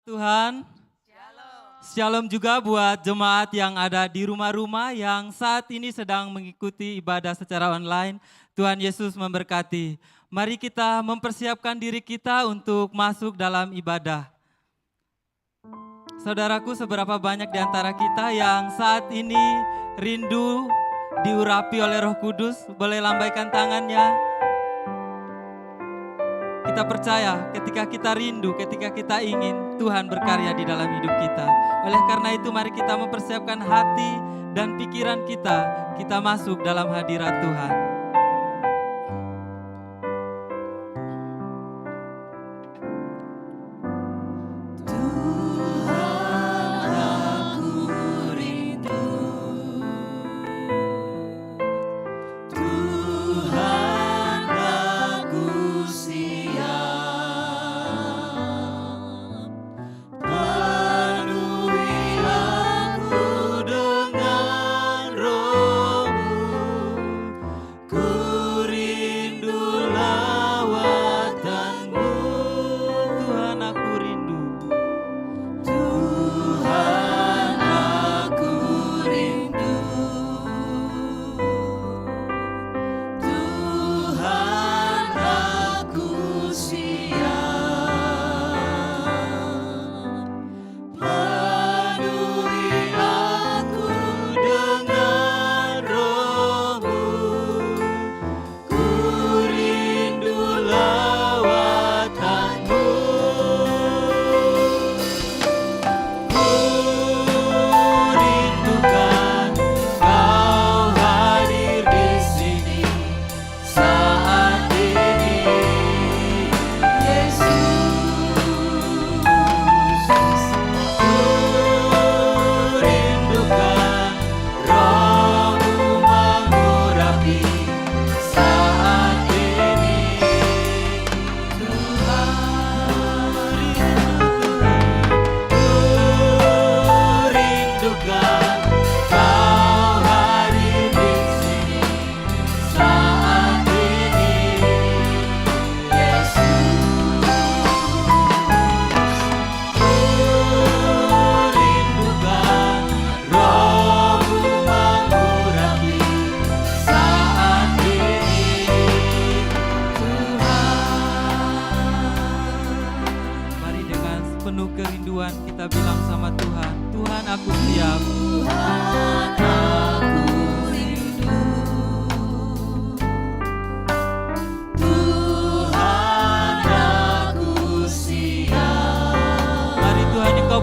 Tuhan. Shalom juga buat jemaat yang ada di rumah-rumah yang saat ini sedang mengikuti ibadah secara online. Tuhan Yesus memberkati. Mari kita mempersiapkan diri kita untuk masuk dalam ibadah. Saudaraku, seberapa banyak di antara kita yang saat ini rindu diurapi oleh Roh Kudus? Boleh lambaikan tangannya. Kita percaya ketika kita rindu, ketika kita ingin, Tuhan berkarya di dalam hidup kita. Oleh karena itu mari kita mempersiapkan hati dan pikiran kita masuk dalam hadirat Tuhan.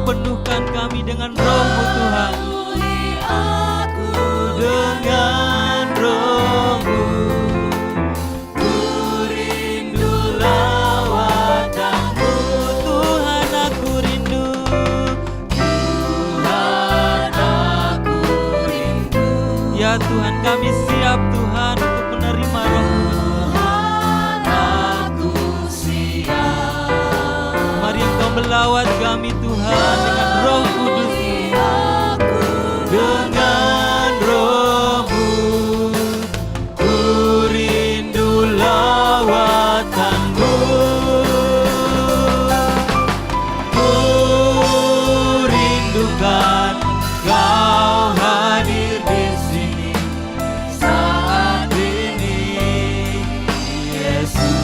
Penuhkan kami dengan Roh-Mu Tuhan. Dengan Roh-Mu, ku rindu lawatan-Mu. Tuhan aku rindu, Tuhan aku rindu. Ya Tuhan, kami siap Tuhan untuk menerima Roh-Mu. Tuhan aku siap. Mari Engkau melawat kami Tuhan dengan Roh Kudus. Dengan Roh-Mu, ku rindu lawatan-Mu. Ku rindukan Kau hadir di sini saat ini, Yesus.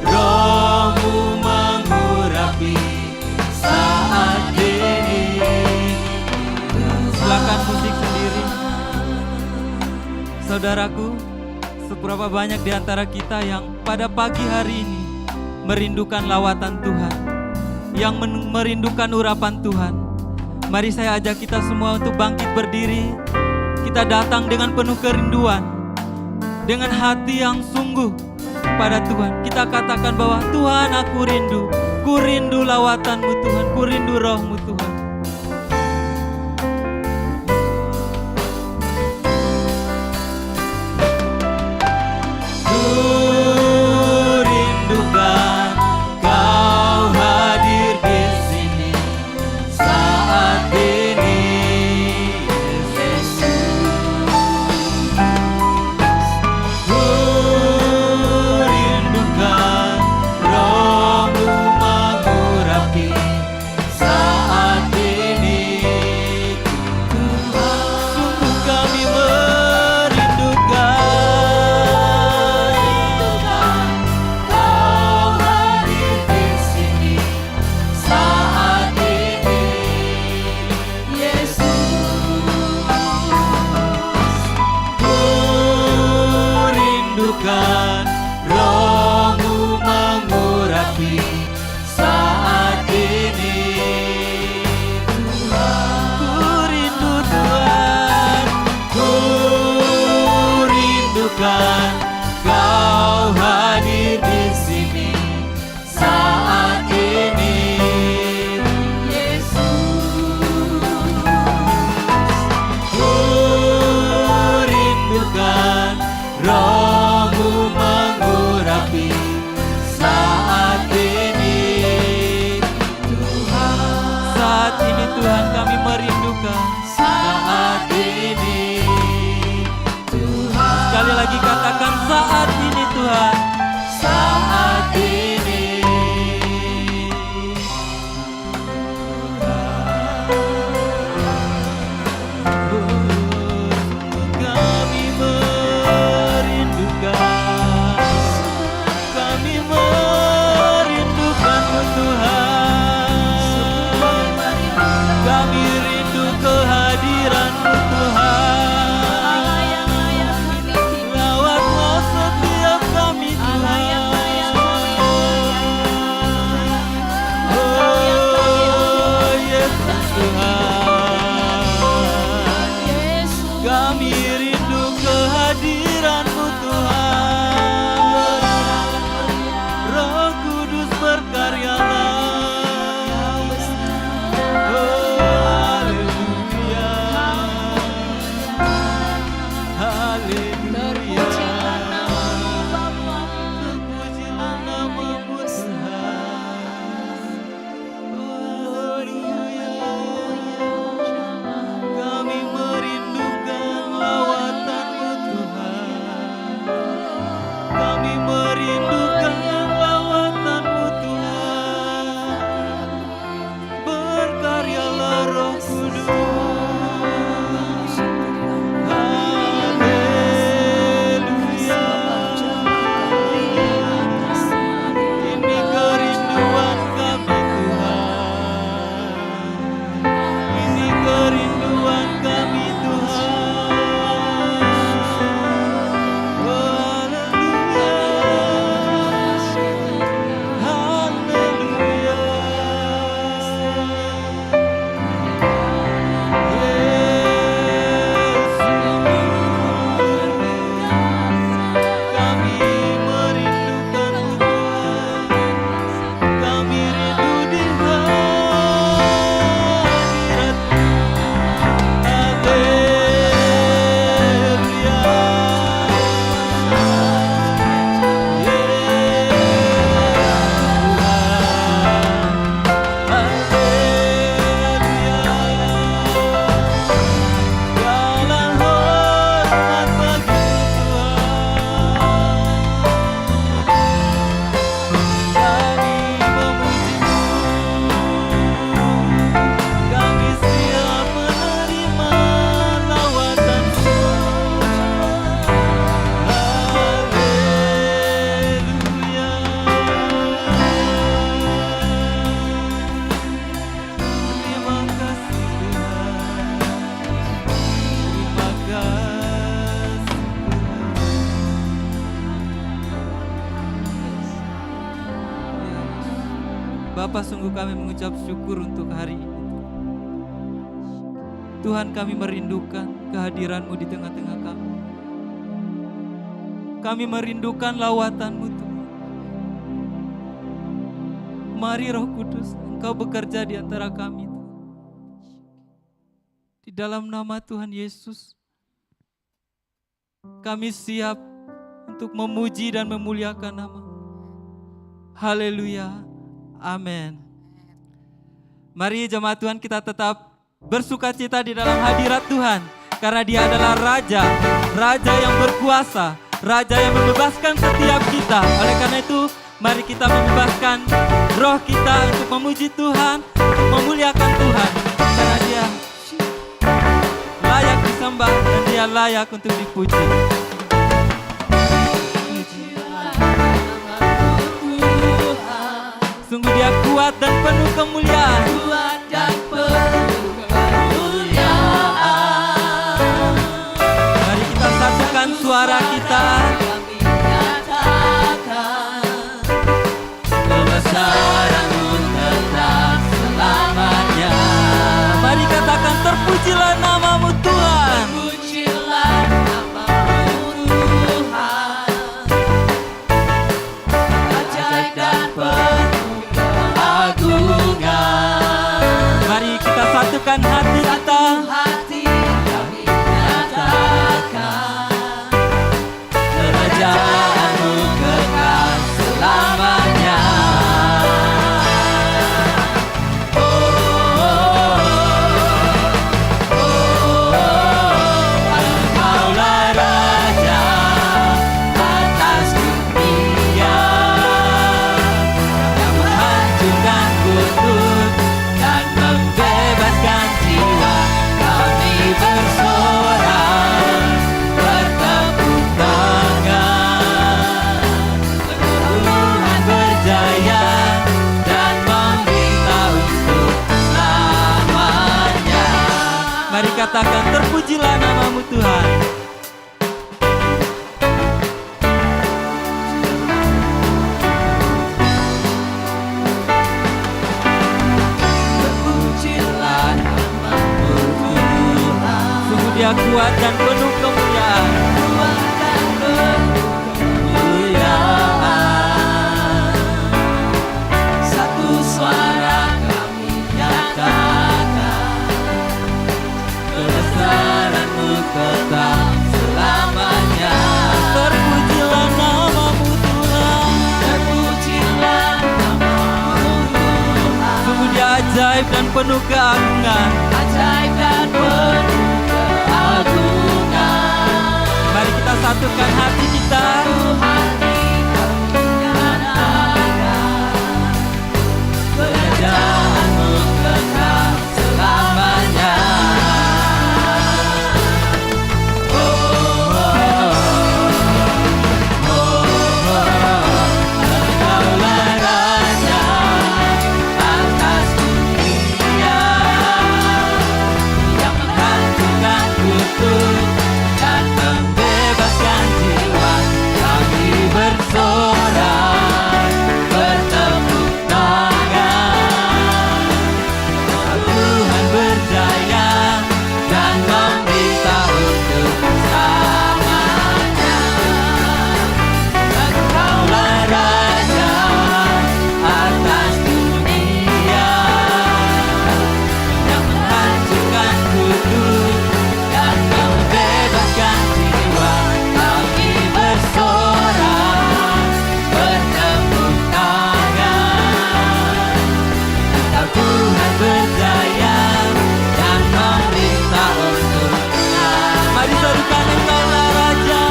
Roh-Mu mengurapi saat ini. Silakan musik sendiri. Saudaraku, seberapa banyak di antara kita yang pada pagi hari ini merindukan lawatan Tuhan, yang merindukan urapan Tuhan. Mari saya ajak kita semua untuk bangkit berdiri. Kita datang dengan penuh kerinduan, dengan hati yang sungguh pada Tuhan. Kita katakan bahwa Tuhan aku rindu, ku rindu lawatan-Mu Tuhan, ku rindu Roh-Mu Tuhan. Ku rindukan Kau hadir di sini saat ini, Yesus. Ku kami merindukan saat ini Tuhan. Sekali lagi katakan saat ini Tuhan, saat ini kami merindukan, kami merindukan-Mu Tuhan. Kami rindu kehadiran-Mu Tuhan. Lawatlah setiap kami Tuhan. Oh Yesus Tuhan, kami rindu kehadiran-Mu Tuhan. Roh Kudus berkaryalah. Bapa, sungguh kami mengucap syukur untuk hari ini. Tuhan, kami merindukan kehadiran-Mu di tengah-tengah kami. Kami merindukan lawatan-Mu Tuhan. Mari Roh Kudus, Engkau bekerja di antara kami Tuhan. Di dalam nama Tuhan Yesus, kami siap untuk memuji dan memuliakan nama-Mu. Haleluya. Amin. Mari jemaat Tuhan, kita tetap bersuka cita di dalam hadirat Tuhan. Karena Dia adalah Raja, Raja yang berkuasa, Raja yang membebaskan setiap kita. Oleh karena itu, mari kita membebaskan roh kita untuk memuji Tuhan, untuk memuliakan Tuhan. Karena Dia layak disembah dan Dia layak untuk dipuji. Sungguh Dia kuat dan penuh kemuliaan. Kuat dan penuh kemuliaan. Mari kita satukan suara kita. Kami nyatakan kebesaran-Mu tetap selamanya. Mari katakan, terpujilah nama-Mu Tuhan. Terpujilah nama-Mu Tuhan. Ajaib dan penuh keagungan. Mari Dia kuat dan penuh kemuliaan. Satu suara kami nyatakan, kebesaran-Mu tetap selamanya. Terpujilah namamu Tuhan. Terpujilah nama-Mu Tuhan. Sungguh Dia ajaib dan penuh keagungan. Ajaib dan penuh keagungan. Mari kita satukan hati kita. Satu hati kami nyatakan, kerajaan-Mu tetap selamanya. Engkaulah Raja Atas dunia yang menghancurkan kutub dan membebaskan jiwa, kami bersorak bertepuk tangan. Tuhan berjaya dan memerintah untuk selamanya. Engkaulah Raja atas dunia yang menghancurkan kutub dan membebaskan jiwa, kami bersorak bertepuk tangan. Engkau Tuhan berjaya dan memerintah untuk selamanya. Mari serukan Engkaulah Raja.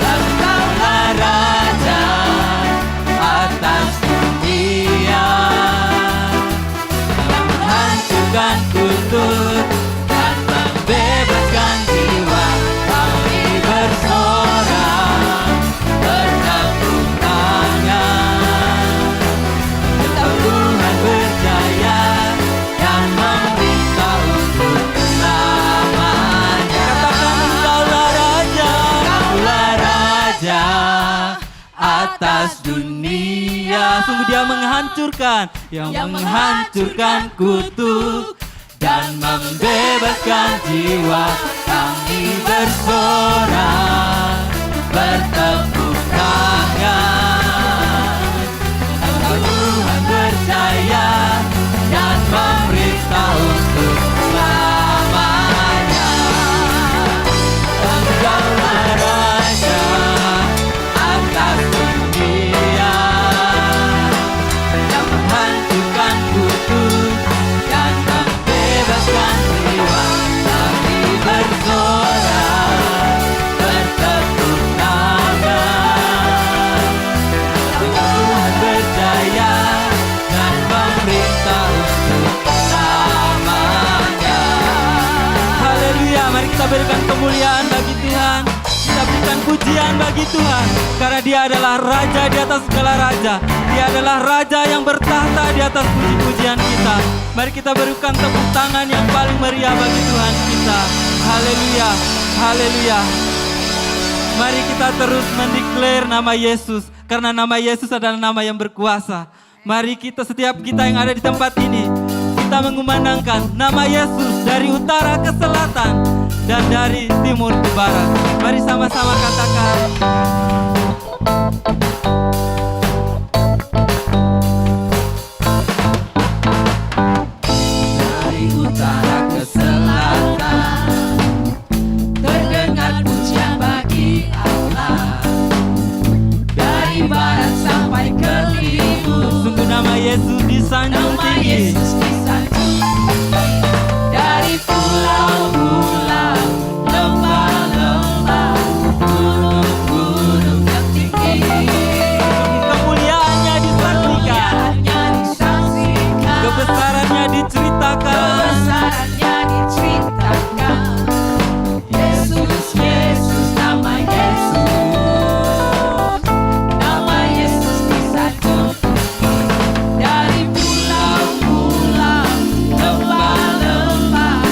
Engkaulah Raja atas dunia yang menghancurkan kutub dan membebaskan jiwa, kami bersorak bertepuk tangan. Engkau Tuhan berjaya dan memerintah untuk selamanya. Katakan Engkaulah Raja. Engkaulah Raja atas dunia. Sungguh Dia menghancurkan, yang menghancurkan kutub dan membebaskan jiwa, kami bersorak bertepuk tangan. Engkau Tuhan berjaya dan memerintah untuk selamanya. Engkaulah Raja atas dunia yang menghancurkan kutub dan membebaskan jiwa, kami bersorak bertepuk tangan. Tuhan berjaya dan memerintah untuk selamanya. Haleluya, mari kita berikan kemuliaan bagi Tuhan. Kita berikan pujian bagi Tuhan, karena Dia adalah Raja di atas segala Raja. Dia adalah Raja yang bertahta di atas puji-pujian kita. Mari kita berikan tepuk tangan yang paling meriah bagi Tuhan kita. Haleluya, haleluya. Mari kita terus mendeklar nama Yesus, karena nama Yesus adalah nama yang berkuasa. Mari kita, setiap kita yang ada di tempat ini, kita mengumandangkan nama Yesus dari utara ke selatan dan dari timur ke barat. Mari sama-sama katakan. Dari utara ke selatan terdengar pujian bagi Allah. Dari barat sampai ke timur, Sungguh nama Yesus disanjung nama tinggi. Yesus disanjung. Dari pulau-pulau, lembah-lembah, gunung-gunung yang tinggi, Kemuliaannya disaksikan, kemuliaannya disaksikan, kebesarannya diceritakan. kebesarannya diceritakan. Yesus, Yesus, nama Yesus, nama Yesus disanjung tinggi. Dari pulau-pulau, lembah-lembah,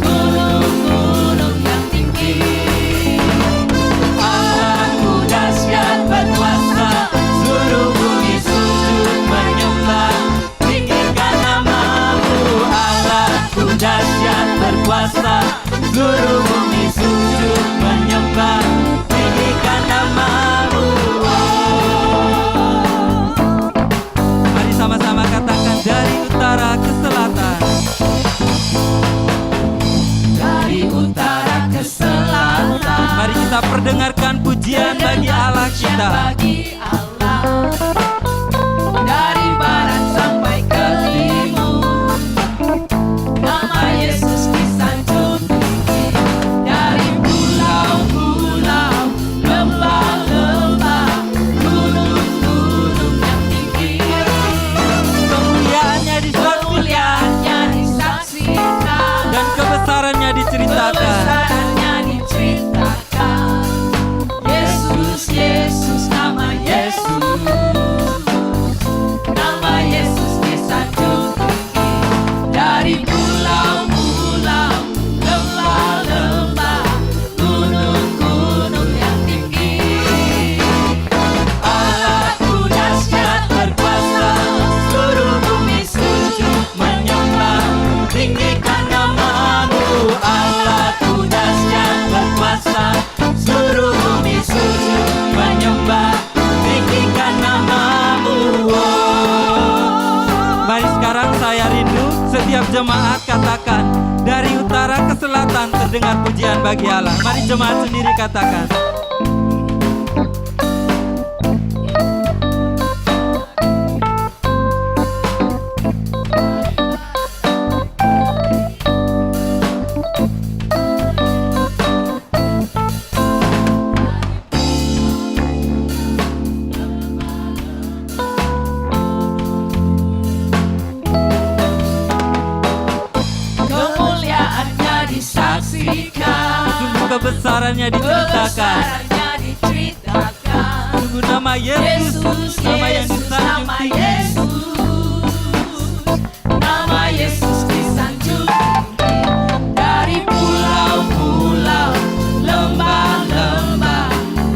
gunung-gunung yang tinggi, Allahku dahsyat berkuasa, seluruh bumi sujud menyembah, tinggikan nama kita. bagi Allah. Dari barat sampai ke timur, nama Yesus disanjung tinggi. Dari pulau-pulau, lembah-lembah, gunung-gunung yang tinggi, Kemuliaannya disaksikan kemuliaannya disaksikan, dan kebesarannya diceritakan. kebesarannya diceritakan. Yesus, Yesus, nama Yesus, nama Yesus disanjung tinggi. Dari pulau-pulau, lembah-lembah, gunung-gunung yang tinggi, Allahku dahsyat berkuasa, seluruh bumi sujud menyembah, tinggikan namamu. Allahku dahsyat berkuasa, seluruh bumi sujud menyembah, tinggikan namamu. Mari sekarang saya rindu setiap jemaat katakan, dari utara ke selatan terdengar pujian bagi Allah. Mari jemaat sendiri katakan. Kemuliaannya disaksikan, Sungguh kebesarannya diceritakan. kebesarannya diceritakan. Sungguh nama Yesus, Yesus, nama yang Yesus, disanjung nama tinggi. Yesus, nama Yesus disanjung tinggi. Dari pulau-pulau, lembah-lembah,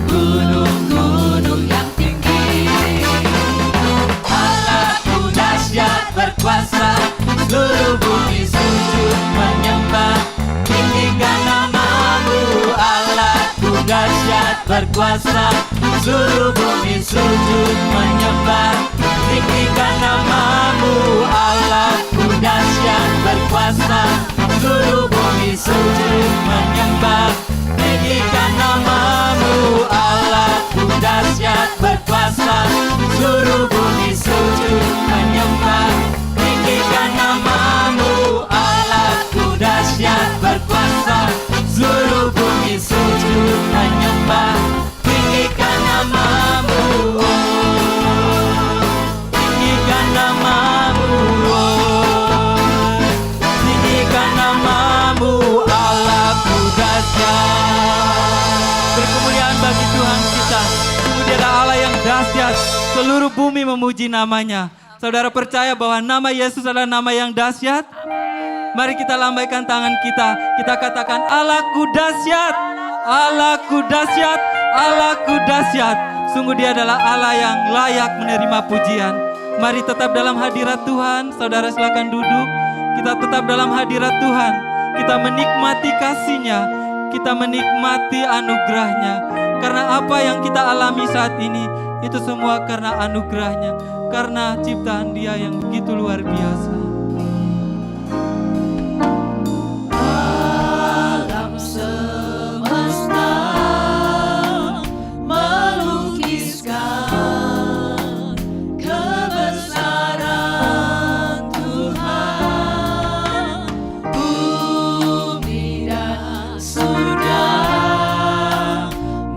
gunung-gunung yang tinggi, Allahku dahsyat berkuasa, Seluruh bumi sujud menyembah, tinggikan namamu. Allahku dahsyat berkuasa, seluruh bumi sujud menyembah, tinggikan namamu. Allahku dahsyat berkuasa, seluruh bumi sujud menyembah, tinggikan namamu. Allahku dahsyat berkuasa, seluruh bumi sujud menyembah, tinggikan namamu. Allahku dahsyat berkuasa, seluruh bumi sujud menyembah, tinggikan namamu. Tinggikan namamu. Tinggikan namamu. Allahku dahsyat. Berkemuliaan bagi Tuhan kita. Sungguh Dia adalah Allah yang dahsyat. Seluruh bumi memuji namanya. Saudara percaya bahwa nama Yesus adalah nama yang dahsyat? Mari kita lambaikan tangan kita. Kita katakan, Allahku dahsyat, Allahku dahsyat, Allahku dahsyat. Sungguh Dia adalah Allah yang layak menerima pujian. Mari tetap dalam hadirat Tuhan. Saudara silakan duduk. Kita tetap dalam hadirat Tuhan. Kita menikmati kasih-Nya. Kita menikmati anugerah-Nya. Karena apa yang kita alami saat ini, itu semua karena anugerah-Nya. Karena ciptaan Dia yang begitu luar biasa. alam semesta melukiskan kebesaran Tuhan. Bumi dan surga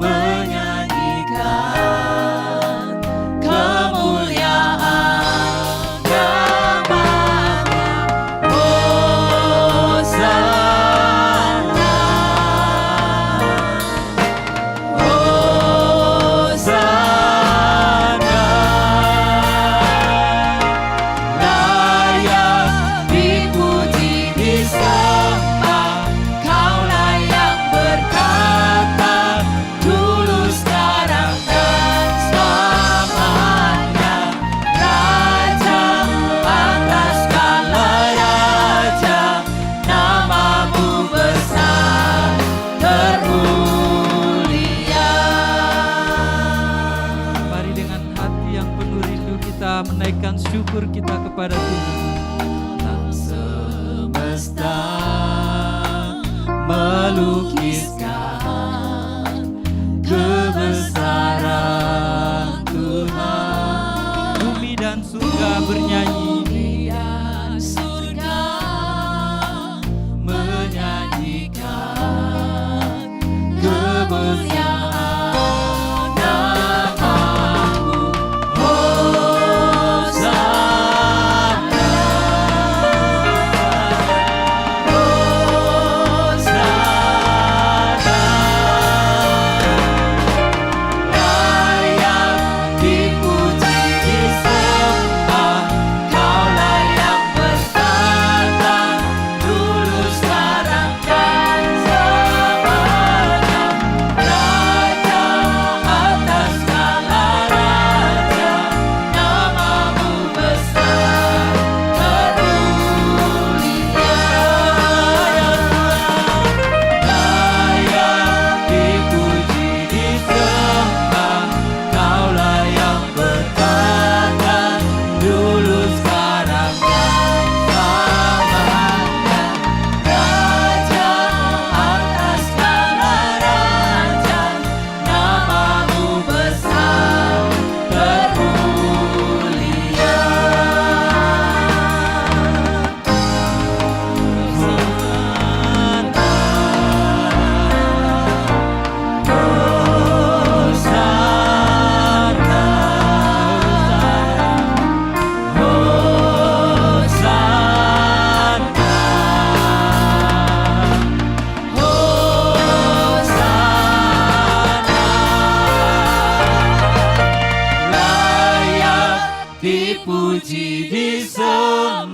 menyanyikan kemuliaan namanya. Hosana, Hosana, layak dipuji disembah, Kaulah yang berkata dulu, sekarang dan selamanya. Raja atas segala raja, namamu besar termulia. Mari dengan hati yang penuh rindu kita menaikkan syukur kita kepada Tuhan. Semesta melukiskan kebesaran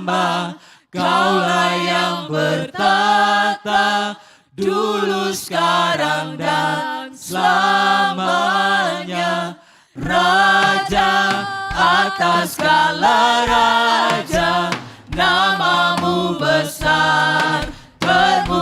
disembah. Kaulah yang bertata, dulu, sekarang, dan selamanya. Raja atas segala raja, namamu besar termulia.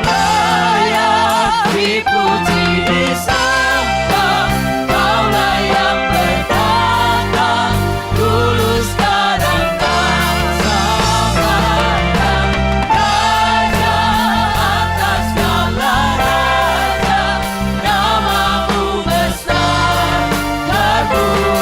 Layak dipuji disembah, kaulah yang bertata, dulu, sekarang, dan selamanya. Raja atas segala raja, namamu besar termulia.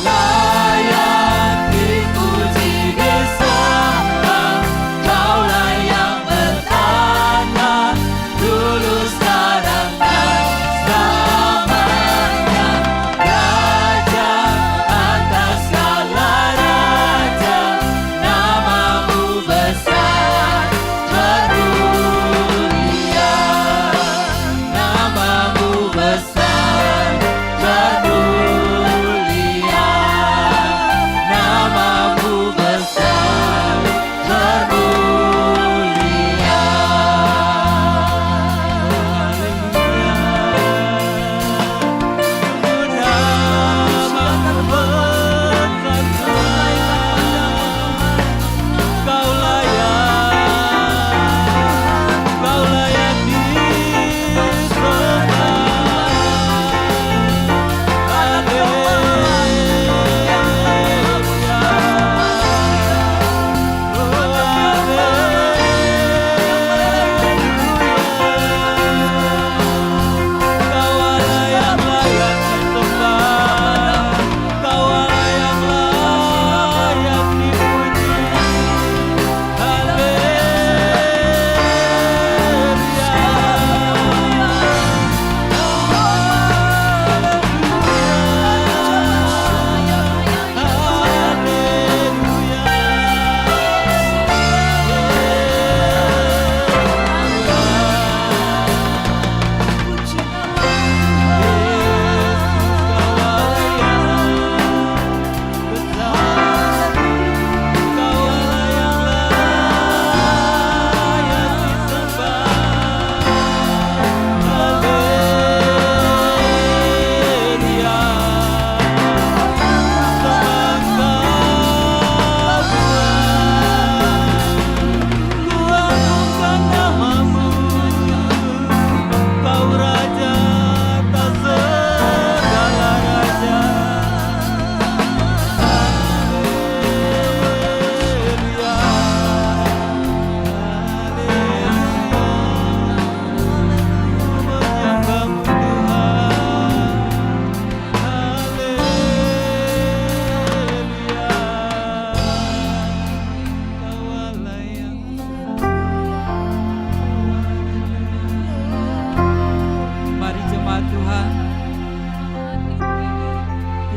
Layak dipuji disembah, kaulah yang bertata, dulu, sekarang, dan selamanya. Raja atas segala raja, namamu besar termulia. Namamu besar termulia. Namamu besar termulia. Kau layak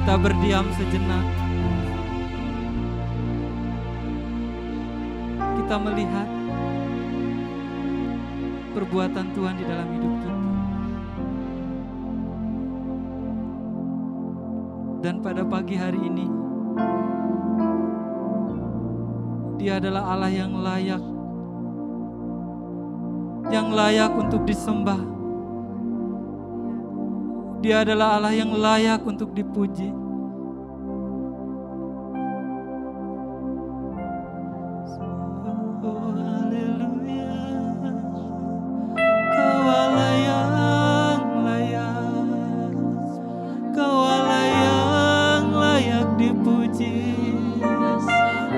kita berdiam sejenak. Kita melihat perbuatan Tuhan di dalam hidup kita. Dan pada pagi hari ini, Dia adalah Allah yang layak untuk disembah. Dia adalah Allah yang layak untuk dipuji. Oh, haleluya. Kau Allah yang layak. Kau Allah yang layak dipuji.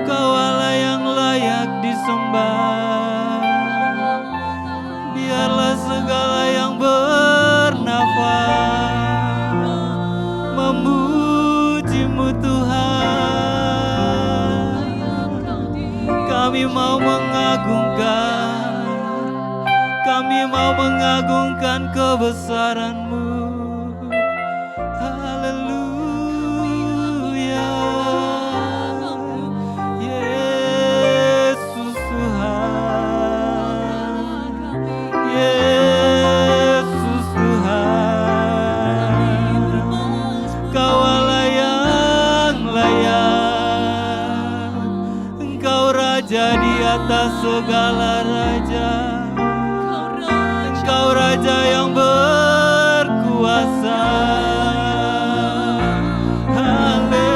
Kau Allah yang layak disembah. Biarlah segala yang bernafas memuji-Mu Tuhan. Kami mau mengagungkan kebesaran-Mu. Haleluya. Yesus Tuhan. Yesus Tuhan. atas segala raja. Engkau Raja yang berkuasa. Haleluya.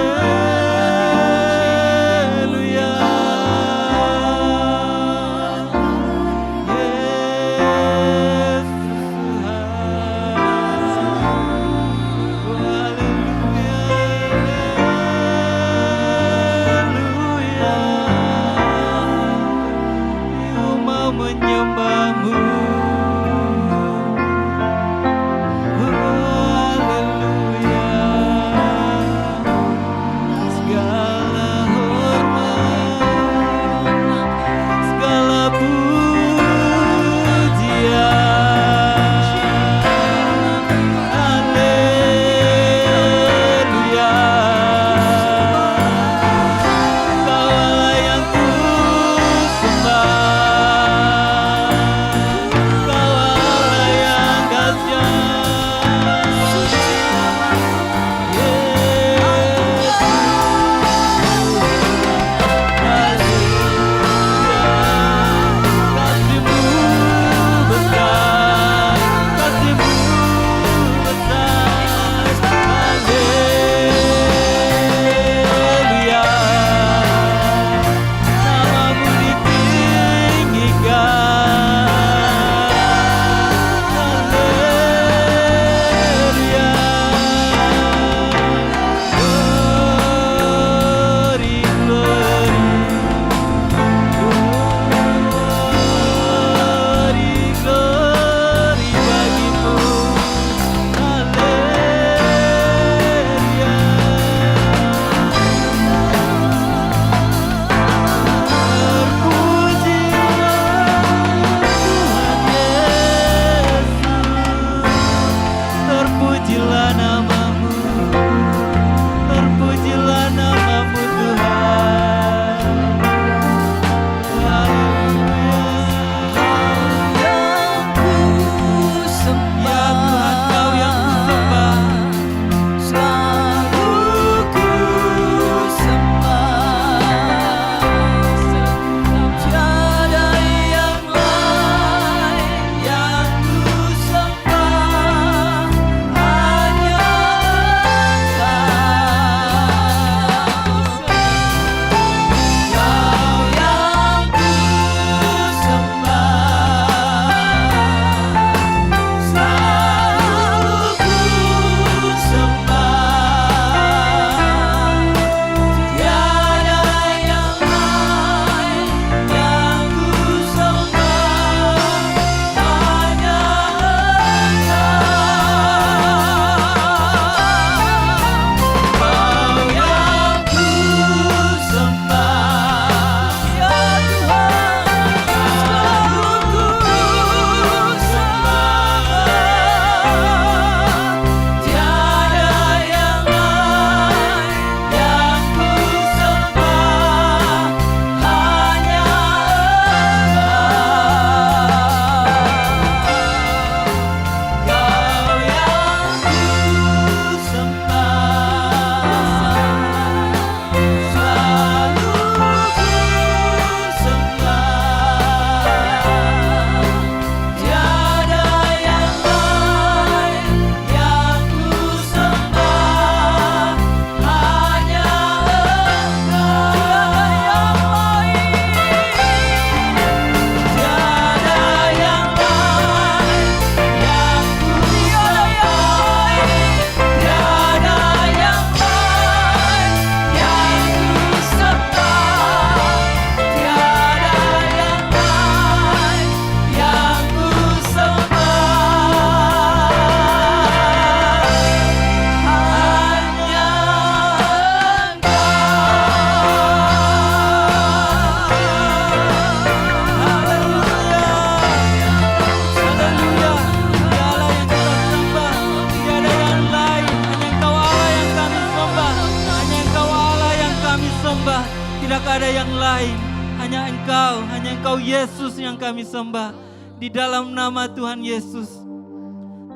Yesus ada yang lain. Hanya Engkau Yesus yang kami sembah. Di dalam nama Tuhan Yesus,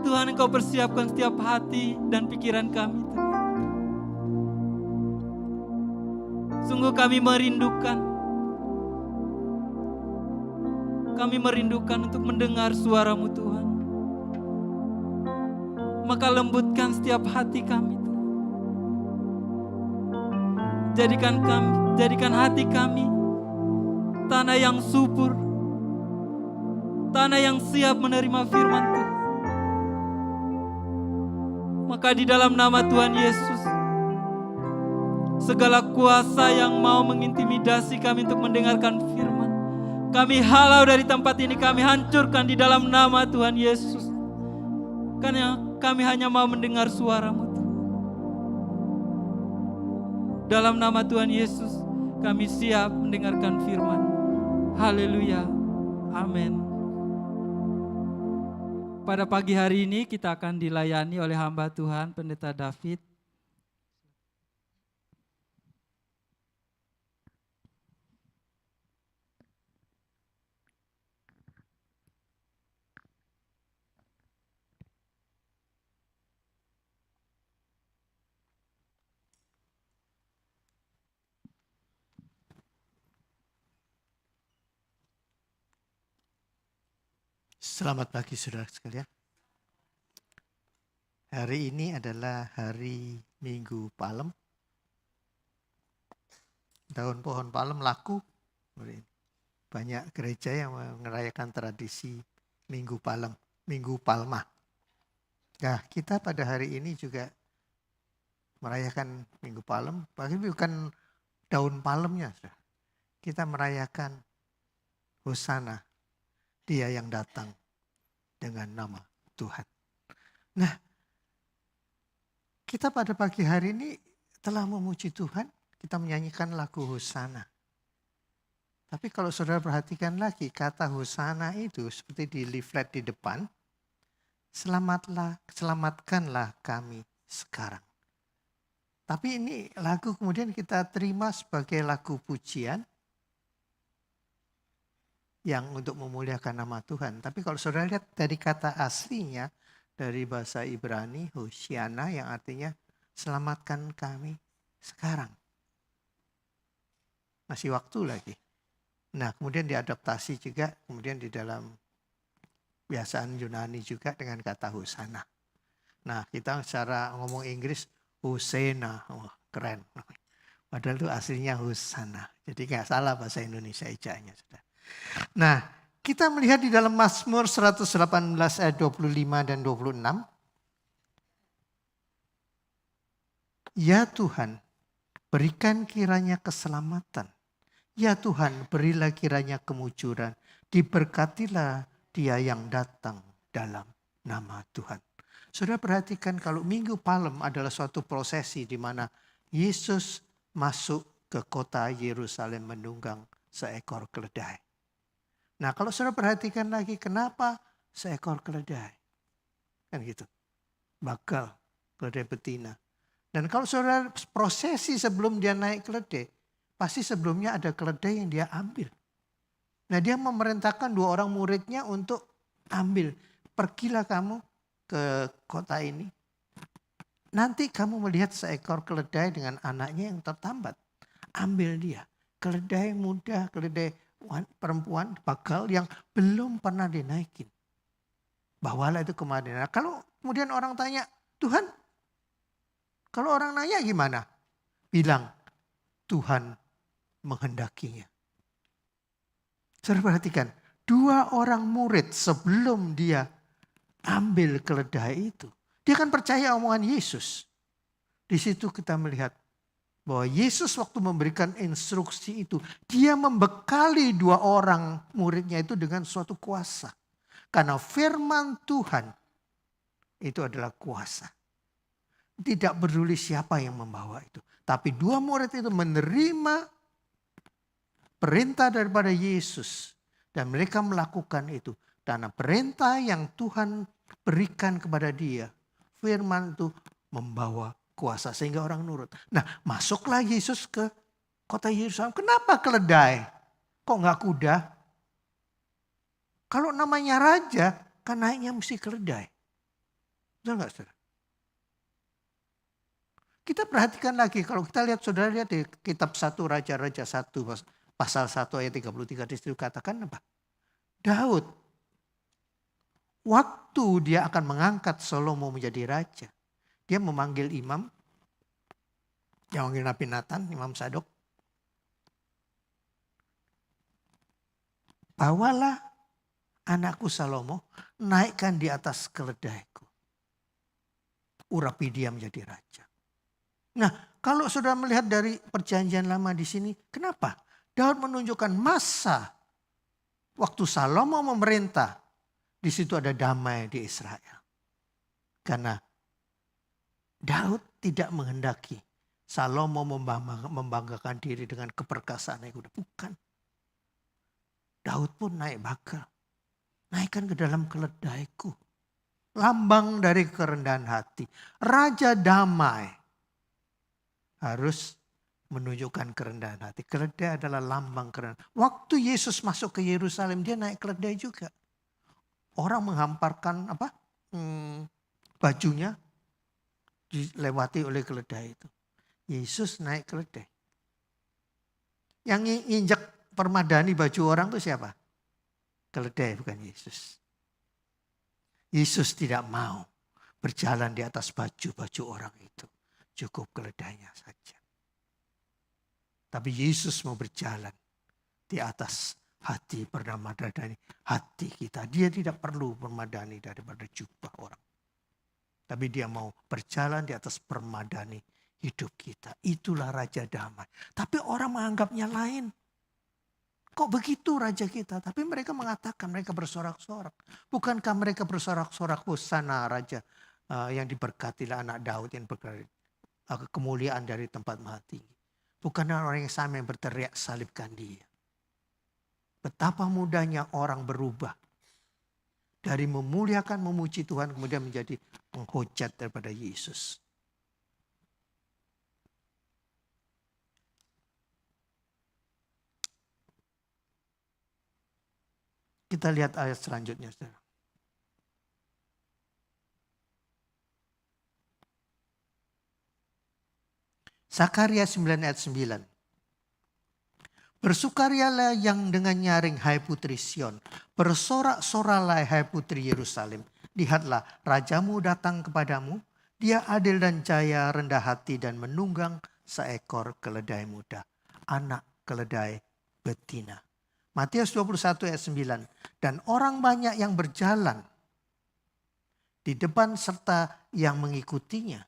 Tuhan, Engkau persiapkan setiap hati dan pikiran kami. Sungguh kami merindukan Kami merindukan untuk mendengar suara-Mu Tuhan. Maka lembutkan setiap hati kami Tuhan. Jadikan hati kami tanah yang subur, tanah yang siap menerima firman Tuhan. Maka di dalam nama Tuhan Yesus, segala kuasa yang mau mengintimidasi kami untuk mendengarkan firman, kami halau dari tempat ini, kami hancurkan di dalam nama Tuhan Yesus. Karena kami hanya mau mendengar suara-Mu Tuhan. Dalam nama Tuhan Yesus, kami siap mendengarkan firman. Haleluya. Amin. Pada pagi hari ini kita akan dilayani oleh hamba Tuhan, Pendeta David. Selamat pagi saudara sekalian. Hari ini adalah hari Minggu Palem. Daun pohon palem laku. Banyak gereja yang merayakan tradisi Minggu Palem, Minggu Palma. Nah, kita pada hari ini juga merayakan Minggu Palem, bahkan bukan daun palemnya. Kita merayakan Hosana, Dia yang datang dengan nama Tuhan. Nah, kita pada pagi hari ini telah memuji Tuhan, kita menyanyikan lagu Hosana. Tapi kalau saudara perhatikan lagi, kata Hosana itu seperti di leaflet di depan, selamatkanlah kami sekarang. Tapi ini lagu kemudian kita terima sebagai lagu pujian, yang untuk memuliakan nama Tuhan. Tapi kalau saudara lihat dari kata aslinya, dari bahasa Ibrani, Hosiana, yang artinya selamatkan kami sekarang. Masih waktu lagi. Nah, kemudian diadaptasi juga, kemudian di dalam kebiasaan Yunani juga dengan kata Hosana. Nah, kita secara ngomong Inggris, Hosena, keren. Padahal itu aslinya Hosana. Jadi nggak salah bahasa Indonesia ejanya. Nah, kita melihat di dalam Mazmur 118 ayat 25 dan 26. Ya Tuhan, berikan kiranya keselamatan. Ya Tuhan, berilah kiranya kemujuran. Diberkatilah dia yang datang dalam nama Tuhan. Saudara perhatikan kalau Minggu Palem adalah suatu prosesi di mana Yesus masuk ke kota Yerusalem menunggang seekor keledai. Nah, kalau saudara perhatikan lagi, kenapa seekor keledai? Kan gitu. Bakal, keledai betina. Dan kalau saudara prosesi sebelum dia naik keledai, pasti sebelumnya ada keledai yang dia ambil. Nah, dia memerintahkan 2 orang muridnya untuk ambil. Pergilah kamu ke kota ini. Nanti kamu melihat seekor keledai dengan anaknya yang tertambat. Ambil dia. Keledai muda, keledai perempuan bakal yang belum pernah dinaikin. Bawalah itu kemari. Nah, kalau kemudian orang tanya, Tuhan, kalau orang nanya gimana? Bilang, Tuhan menghendakinya. Saudara perhatikan, 2 orang murid sebelum dia ambil keledai itu, dia kan percaya omongan Yesus. Di situ kita melihat bahwa Yesus waktu memberikan instruksi itu, dia membekali 2 orang muridnya itu dengan suatu kuasa. Karena firman Tuhan itu adalah kuasa. Tidak peduli siapa yang membawa itu. Tapi 2 murid itu menerima perintah daripada Yesus. Dan mereka melakukan itu. Karena perintah yang Tuhan berikan kepada dia, firman itu membawa kuasa sehingga orang nurut. Nah, masuklah Yesus ke kota Yerusalem. Kenapa keledai? Kok nggak kuda? Kalau namanya raja, kan naiknya mesti keledai. Betul nggak, saudara? Kita perhatikan lagi, kalau kita lihat, saudara lihat di kitab 1 Raja-Raja 1 pasal 1 ayat 33 di situ katakan apa? Daud, waktu dia akan mengangkat Salomo menjadi raja, dia memanggil imam, yang manggil Nabi Nathan, Imam Sadok. Bawalah anakku Salomo, naikkan di atas keledaiku. Urapi dia menjadi raja. Nah, kalau sudah melihat dari perjanjian lama di sini, kenapa? Daud menunjukkan masa waktu Salomo memerintah, di situ ada damai di Israel. Karena Daud tidak menghendaki Salomo membanggakan diri dengan keperkasaan yang udah. Bukan. Daud pun naik bakal. Naikkan ke dalam keledaiku. Lambang dari kerendahan hati. Raja damai harus menunjukkan kerendahan hati. Keledai adalah lambang kerendahan. Waktu Yesus masuk ke Yerusalem, dia naik keledai juga. Orang menghamparkan bajunya, dilewati oleh keledai itu. Yesus naik keledai. Yang injak permadani baju orang itu siapa? Keledai, bukan Yesus. Yesus tidak mau berjalan di atas baju-baju orang itu. Cukup keledainya saja. Tapi Yesus mau berjalan di atas hati permadani, hati kita. Dia tidak perlu permadani daripada jubah orang. Tapi dia mau berjalan di atas permadani hidup kita. Itulah Raja Damai. Tapi orang menganggapnya lain. Kok begitu Raja kita? Tapi mereka mengatakan, mereka bersorak-sorak. Bukankah mereka bersorak-sorak, Hosana Raja yang diberkatilah anak Daud yang berkati, kemuliaan dari tempat maha tinggi. Bukanlah orang yang sama yang berteriak salibkan dia. Betapa mudahnya orang berubah. Dari memuliakan, memuji Tuhan kemudian menjadi menghujat daripada Yesus. Kita lihat ayat selanjutnya, saudara. Zakaria 9 ayat 9. Bersukarialah yang dengan nyaring, hai putri Sion. Bersorak-soralah, hai putri Yerusalem. Lihatlah, rajamu datang kepadamu. Dia adil dan jaya, rendah hati dan menunggang seekor keledai muda. Anak keledai betina. Matius 21 ayat 9. Dan orang banyak yang berjalan di depan serta yang mengikutinya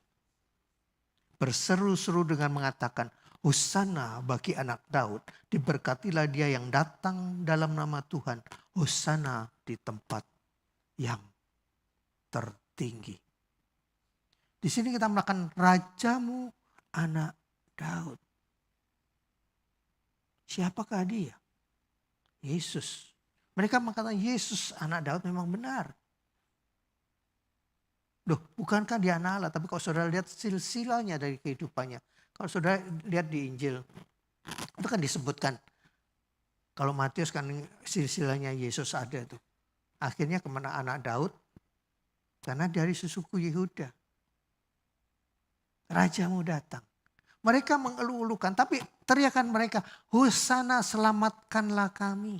berseru-seru dengan mengatakan, Hosana bagi anak Daud, diberkatilah dia yang datang dalam nama Tuhan. Hosana di tempat yang tertinggi. Di sini kita melakukan rajamu anak Daud. Siapakah dia? Yesus. Mereka mengatakan Yesus anak Daud memang benar. Loh, bukankah dia anak Allah? Tapi kalau saudara lihat silsilahnya dari kehidupannya. Kalau saudara lihat di Injil, itu kan disebutkan. Kalau Matius kan silsilahnya Yesus ada tuh. Akhirnya kemana anak Daud? Karena dari susuku Yehuda. Rajamu datang. Mereka mengeluh-elukan, tapi teriakan mereka, Hosana selamatkanlah kami.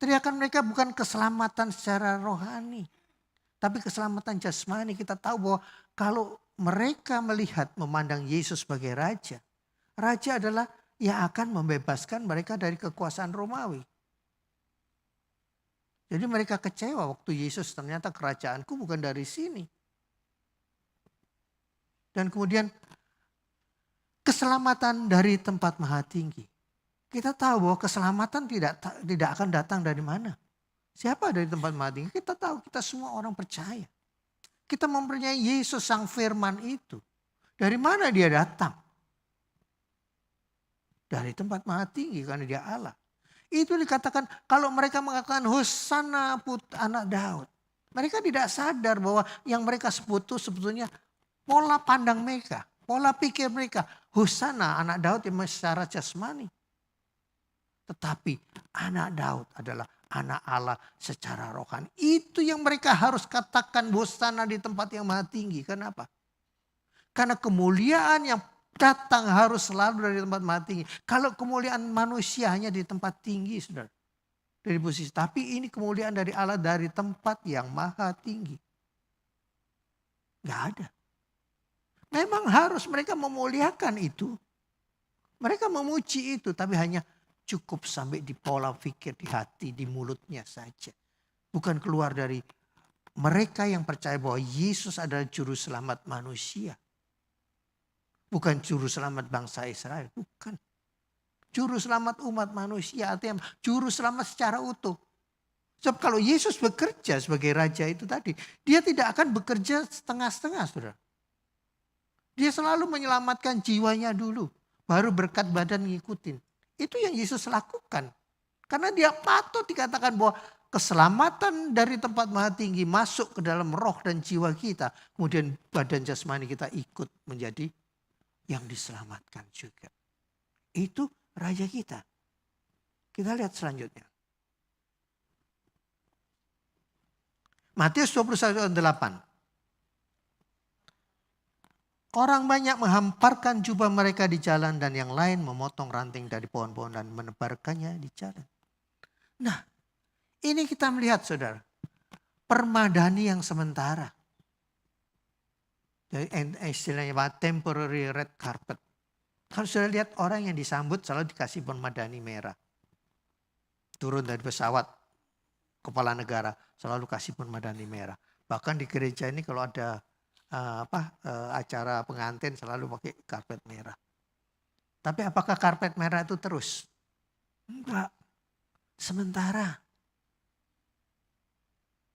Teriakan mereka bukan keselamatan secara rohani, tapi keselamatan jasmani. Kita tahu bahwa kalau mereka melihat, memandang Yesus sebagai Raja, Raja adalah yang akan membebaskan mereka dari kekuasaan Romawi. Jadi mereka kecewa waktu Yesus ternyata kerajaanku bukan dari sini. Dan kemudian keselamatan dari tempat maha tinggi. Kita tahu bahwa keselamatan tidak akan datang dari mana. Siapa dari tempat maha tinggi? Kita tahu, kita semua orang percaya. Kita mempercayai Yesus sang firman itu. Dari mana dia datang? Dari tempat maha tinggi karena dia Allah. Itu dikatakan kalau mereka mengatakan Hosana anak Daud. Mereka tidak sadar bahwa yang mereka sebut itu sebetulnya pola pandang mereka, pola pikir mereka. Hosana anak Daud yang secara jasmani. Tetapi anak Daud adalah anak Allah secara rohani. Itu yang mereka harus katakan Hosana di tempat yang maha tinggi. Kenapa? Karena kemuliaan yang datang harus selalu dari tempat maha tinggi. Kalau kemuliaan manusia hanya di tempat tinggi, saudara. Dari posisi. Tapi ini kemuliaan dari Allah dari tempat yang maha tinggi. Gak ada. Memang harus mereka memuliakan itu. Mereka memuji itu, tapi hanya cukup sampai di pola pikir, di hati, di mulutnya saja. Bukan keluar dari mereka yang percaya bahwa Yesus adalah juru selamat manusia. Bukan juru selamat bangsa Israel, bukan. Juru selamat umat manusia, artinya juru selamat secara utuh. Sebab kalau Yesus bekerja sebagai raja itu tadi, dia tidak akan bekerja setengah-setengah, saudara. Dia selalu menyelamatkan jiwanya dulu, baru berkat badan ngikutin. Itu yang Yesus lakukan. Karena dia patut dikatakan bahwa keselamatan dari tempat maha tinggi masuk ke dalam roh dan jiwa kita. Kemudian badan jasmani kita ikut menjadi yang diselamatkan juga. Itu raja kita. Kita lihat selanjutnya. Matius 21:8. Orang banyak menghamparkan jubah mereka di jalan dan yang lain memotong ranting dari pohon-pohon dan menebarkannya di jalan. Nah, ini kita melihat saudara, permadani yang sementara. Jadi istilahnya temporary red carpet. Kalau sudah lihat orang yang disambut selalu dikasih permadani merah. Turun dari pesawat kepala negara selalu kasih permadani merah. Bahkan di gereja ini kalau ada acara pengantin selalu pakai karpet merah. Tapi apakah karpet merah itu terus? Enggak. Sementara.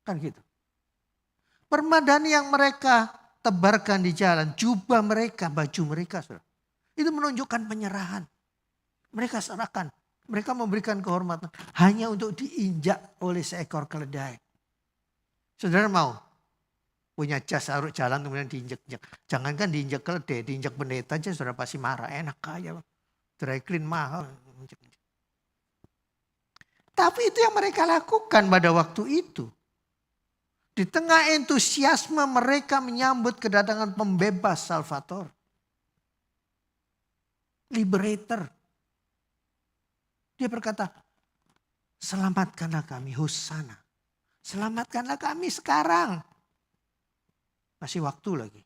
Kan gitu. Permadani yang mereka tebarkan di jalan, jubah mereka, baju mereka, saudara. Itu menunjukkan penyerahan. Mereka serahkan. Mereka memberikan kehormatan hanya untuk diinjak oleh seekor keledai. Saudara mau punya jas aruk jalan kemudian diinjak-injak. Jangankan diinjak keledai, diinjak pendeta aja saudara pasti marah. Enak aja. Dry clean mahal. Tapi itu yang mereka lakukan pada waktu itu. Di tengah entusiasme mereka menyambut kedatangan pembebas Salvator. Liberator. Dia berkata, selamatkanlah kami, Hosana. Selamatkanlah kami sekarang. Masih waktu lagi.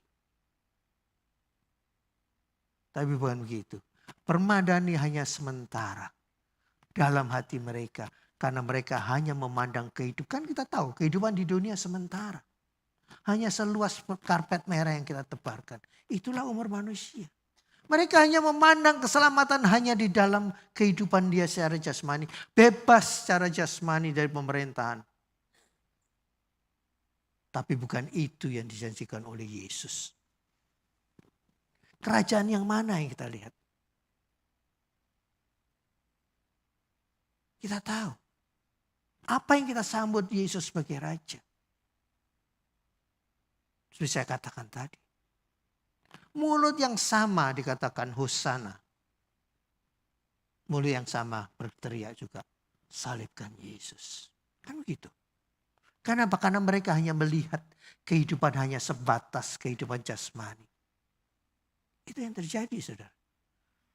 Tapi bukan begitu. Permadani hanya sementara. Dalam hati mereka. Karena mereka hanya memandang kehidupan. Kan kita tahu kehidupan di dunia sementara. Hanya seluas karpet merah yang kita tebarkan. Itulah umur manusia. Mereka hanya memandang keselamatan hanya di dalam kehidupan dia secara jasmani. Bebas secara jasmani dari pemerintahan. Tapi bukan itu yang dijanjikan oleh Yesus. Kerajaan yang mana yang kita lihat? Kita tahu. Apa yang kita sambut Yesus sebagai Raja? Seperti saya katakan tadi. Mulut yang sama dikatakan Hosana. Mulut yang sama berteriak juga. Salibkan Yesus. Kan begitu. Karena apa? Karena mereka hanya melihat kehidupan hanya sebatas kehidupan jasmani. Itu yang terjadi, saudara.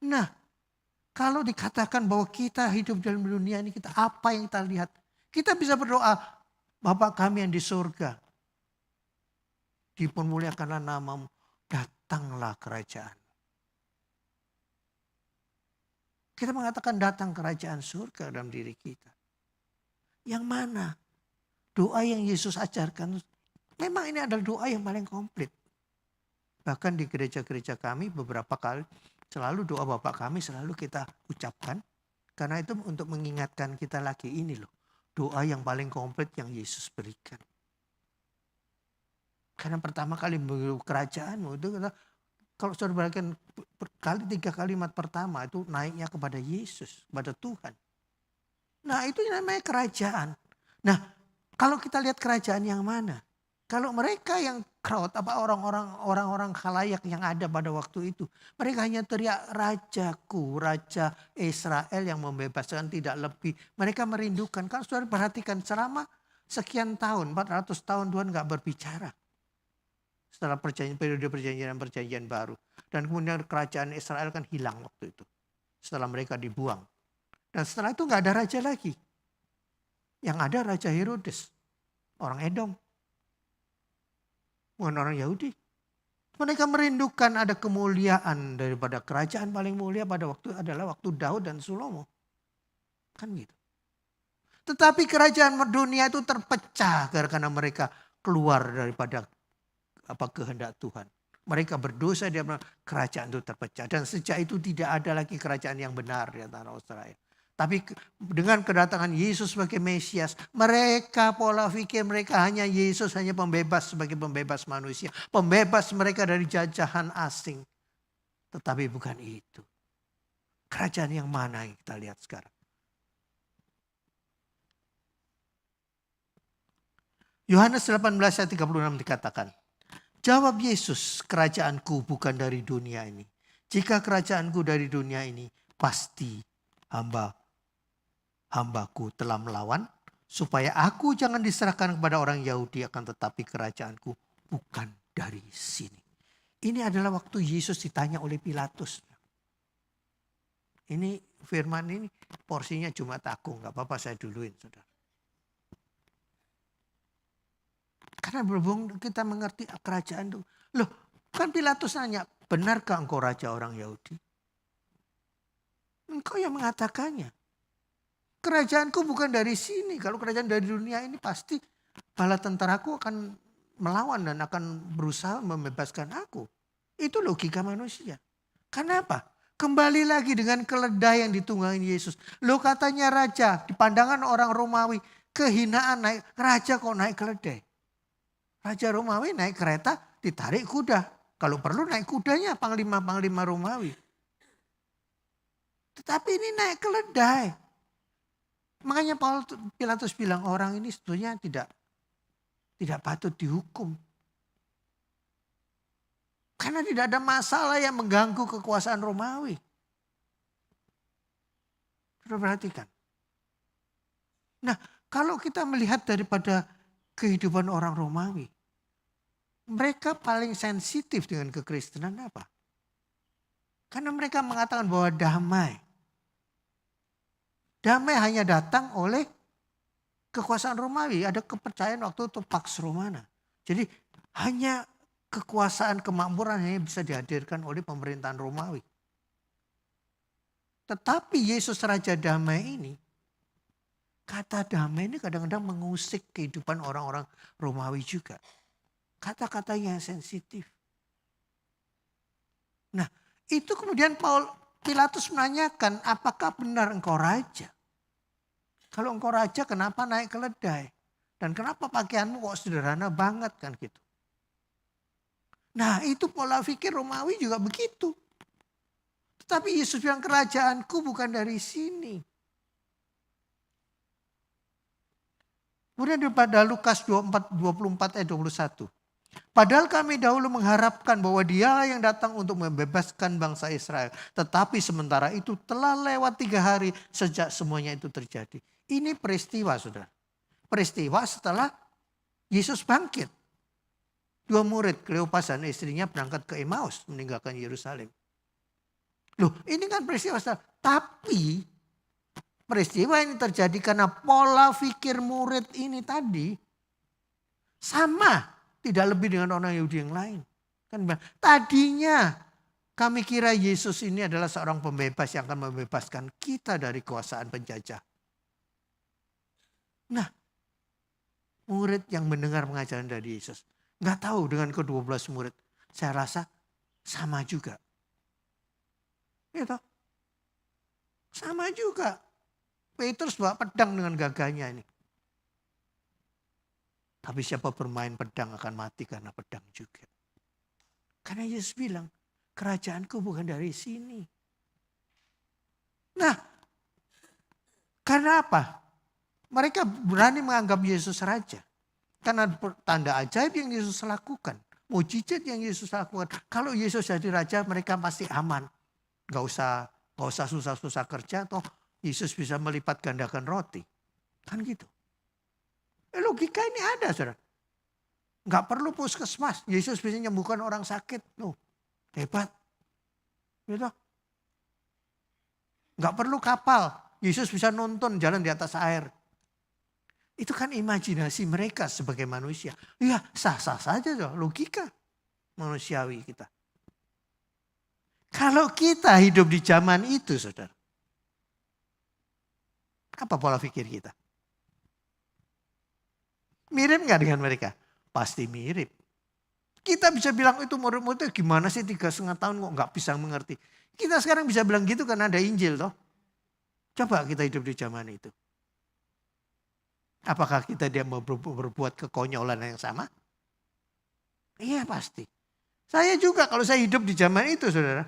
Nah, kalau dikatakan bahwa kita hidup dalam dunia ini, kita apa yang kita lihat? Kita bisa berdoa, Bapa kami yang di surga. Dipermuliakanlah namamu, datanglah kerajaan. Kita mengatakan datang kerajaan surga dalam diri kita. Yang mana? Doa yang Yesus ajarkan, memang ini adalah doa yang paling komplit. Bahkan di gereja-gereja kami beberapa kali, selalu doa Bapa kami selalu kita ucapkan. Karena itu untuk mengingatkan kita lagi ini loh. Doa yang paling komplit yang Yesus berikan. Karena pertama kali kerajaanmu itu kalau saudara perhatikan 3 kalimat pertama itu naiknya kepada Yesus, kepada Tuhan. Nah itu namanya kerajaan. Nah kalau kita lihat kerajaan yang mana? Kalau mereka yang crowd, orang-orang khalayak yang ada pada waktu itu. Mereka hanya teriak rajaku, raja Israel yang membebaskan tidak lebih. Mereka merindukan. Kalau saudara perhatikan selama sekian tahun, 400 tahun Tuhan gak berbicara. Setelah periode perjanjian baru. Dan kemudian kerajaan Israel kan hilang waktu itu. Setelah mereka dibuang. Dan setelah itu nggak ada raja lagi. Yang ada Raja Herodes. Orang Edom. Bukan orang Yahudi. Mereka merindukan ada kemuliaan daripada kerajaan paling mulia pada waktu adalah waktu Daud dan Salomo. Kan gitu. Tetapi kerajaan dunia itu terpecah karena mereka keluar daripada kehendak Tuhan. Mereka berdosa, dia bilang kerajaan itu terpecah. Dan sejak itu tidak ada lagi kerajaan yang benar di antara Israel. Tapi dengan kedatangan Yesus sebagai Mesias, mereka pola pikir mereka hanya Yesus hanya pembebas sebagai pembebas manusia. Pembebas mereka dari jajahan asing. Tetapi bukan itu. Kerajaan yang mana yang kita lihat sekarang? Yohanes 18 ayat 36 dikatakan, jawab Yesus, kerajaanku bukan dari dunia ini. Jika kerajaanku dari dunia ini, pasti hambaku telah melawan, supaya aku jangan diserahkan kepada orang Yahudi, akan tetapi kerajaanku bukan dari sini. Ini adalah waktu Yesus ditanya oleh Pilatus. Ini firman ini porsinya Jumat Agung, gak apa-apa saya duluin saudara. Karena berhubung kita mengerti kerajaan itu. Loh, kan Pilatus nanya, benarkah engkau raja orang Yahudi? Engkau yang mengatakannya. Kerajaanku bukan dari sini. Kalau kerajaan dari dunia ini pasti bala tentaraku akan melawan dan akan berusaha membebaskan aku. Itu logika manusia. Kenapa? Kembali lagi dengan keledai yang ditunggangin Yesus. Loh katanya raja, di pandangan orang Romawi, kehinaan naik, raja kok naik keledai. Raja Romawi naik kereta, ditarik kuda. Kalau perlu naik kudanya panglima-panglima Romawi. Tetapi ini naik keledai. Makanya Pilatus bilang orang ini sebetulnya tidak patut dihukum. Karena tidak ada masalah yang mengganggu kekuasaan Romawi. Sudah perhatikan. Nah, kalau kita melihat daripada kehidupan orang Romawi, mereka paling sensitif dengan kekristenan apa? Karena mereka mengatakan bahwa damai. Damai hanya datang oleh kekuasaan Romawi. Ada kepercayaan waktu itu Pax Romana. Jadi hanya kekuasaan kemakmuran hanya bisa dihadirkan oleh pemerintahan Romawi. Tetapi Yesus Raja Damai ini, kata damai ini kadang-kadang mengusik kehidupan orang-orang Romawi juga. Kata-katanya yang sensitif. Nah, itu kemudian Pilatus menanyakan, apakah benar engkau raja? Kalau engkau raja, kenapa naik keledai? Dan kenapa pakaianmu kok sederhana banget kan gitu. Nah, itu pola pikir Romawi juga begitu. Tetapi Yesus bilang kerajaanku bukan dari sini. Kemudian pada Lukas 24 ayat 21. Padahal kami dahulu mengharapkan bahwa dialah yang datang untuk membebaskan bangsa Israel. Tetapi sementara itu telah lewat 3 hari sejak semuanya itu terjadi. Ini peristiwa saudara. Peristiwa setelah Yesus bangkit. 2 murid Kleopas dan istrinya berangkat ke Emmaus meninggalkan Yerusalem. Loh ini kan peristiwa saudara. Tapi peristiwa ini terjadi karena pola pikir murid ini tadi sama. Tidak lebih dengan orang Yahudi yang lain. Kan tadinya kami kira Yesus ini adalah seorang pembebas yang akan membebaskan kita dari kekuasaan penjajah. Nah, murid yang mendengar pengajaran dari Yesus. Nggak tahu dengan ke-12 murid. Saya rasa sama juga. Gitu. Sama juga. Petrus bawa pedang dengan gagahnya ini. Tapi siapa bermain pedang akan mati karena pedang juga. Karena Yesus bilang, kerajaanku bukan dari sini. Nah, karena apa? Mereka berani menganggap Yesus raja. Karena tanda ajaib yang Yesus lakukan. Mujizat yang Yesus lakukan. Kalau Yesus jadi raja mereka pasti aman. Gak usah susah-susah kerja. Toh Yesus bisa melipat gandakan roti. Kan gitu. Logika ini ada saudara. Nggak perlu puskesmas. Yesus bisa menyembuhkan orang sakit. Loh, hebat. Gitu. Nggak perlu kapal. Yesus bisa nonton jalan di atas air. Itu kan imajinasi mereka sebagai manusia. Ya sah-sah saja loh, logika manusiawi kita. Kalau kita hidup di zaman itu, saudara. Apa pola pikir kita? Mirip nggak dengan mereka? Pasti mirip. Kita bisa bilang itu murid-muridnya gimana sih 3,5 tahun kok nggak bisa mengerti. Kita sekarang bisa bilang gitu karena ada Injil toh. Coba kita hidup di zaman itu. Apakah kita dia mau berbuat kekonyolan yang sama? Iya pasti. Saya juga kalau saya hidup di zaman itu, saudara.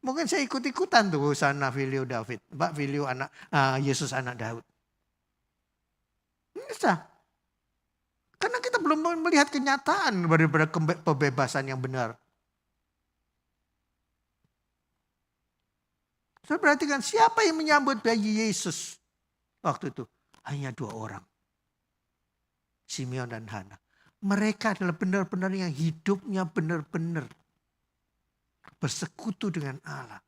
Mungkin saya ikut-ikutan tuh sana Filio David. Pak Filio anak Yesus anak Daud. Bisa. Karena kita belum melihat kenyataan daripada pembebasan yang benar. Saya perhatikan siapa yang menyambut bayi Yesus waktu itu. Hanya 2 orang. Simeon dan Hana. Mereka adalah benar-benar yang hidupnya benar-benar bersekutu dengan Allah.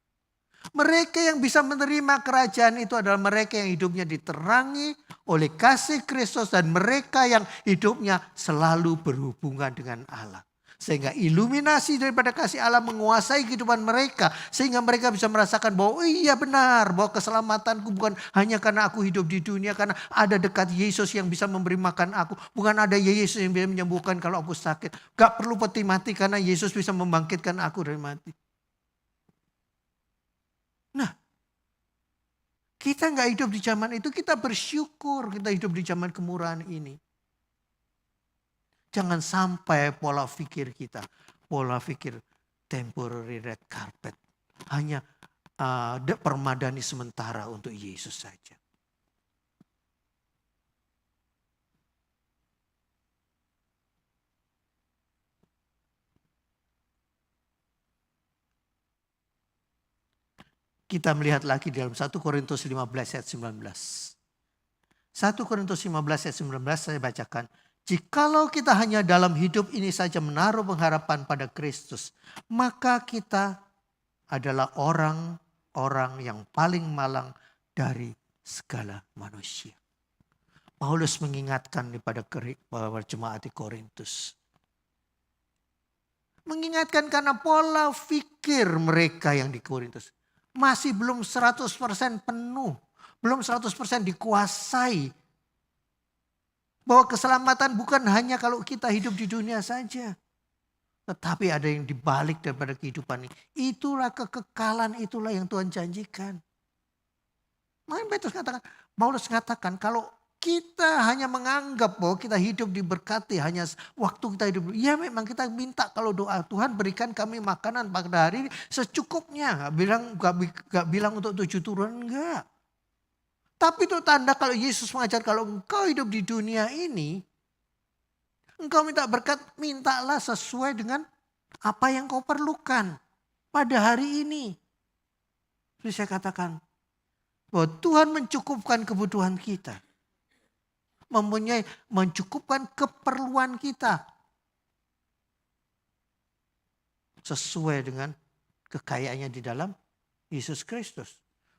Mereka yang bisa menerima kerajaan itu adalah mereka yang hidupnya diterangi oleh kasih Kristus. Dan mereka yang hidupnya selalu berhubungan dengan Allah. Sehingga iluminasi daripada kasih Allah menguasai kehidupan mereka. Sehingga mereka bisa merasakan bahwa iya benar. Bahwa keselamatanku bukan hanya karena aku hidup di dunia. Karena ada dekat Yesus yang bisa memberi makan aku. Bukan ada Yesus yang bisa menyembuhkan kalau aku sakit. Gak perlu peti mati karena Yesus bisa membangkitkan aku dari mati. Nah, kita gak hidup di zaman itu. Kita bersyukur kita hidup di zaman kemurahan ini. Jangan sampai pola pikir kita, pola pikir temporary red carpet. Hanya permadani sementara untuk Yesus saja. Kita melihat lagi dalam 1 Korintus 15 ayat 19. 1 Korintus 15 ayat 19 saya bacakan. Jikalau kita hanya dalam hidup ini saja menaruh pengharapan pada Kristus, maka kita adalah orang-orang yang paling malang dari segala manusia. Paulus mengingatkan kepada jemaat di Korintus. Mengingatkan karena pola pikir mereka yang di Korintus masih belum 100% penuh, belum 100% dikuasai. Bahwa keselamatan bukan hanya kalau kita hidup di dunia saja. Tetapi ada yang dibalik daripada kehidupan ini. Itulah kekekalan, itulah yang Tuhan janjikan. Makanya Paulus mengatakan kalau kita hanya menganggap bahwa kita hidup diberkati hanya waktu kita hidup. Ya memang kita minta kalau doa Tuhan berikan kami makanan pada hari ini secukupnya. Gak bilang untuk 7 turunan, enggak. Tapi itu tanda kalau Yesus mengajar kalau engkau hidup di dunia ini. Engkau minta berkat, mintalah sesuai dengan apa yang kau perlukan pada hari ini. Jadi saya katakan bahwa Tuhan mencukupkan kebutuhan kita. Mencukupkan keperluan kita. Sesuai dengan kekayaannya di dalam Yesus Kristus.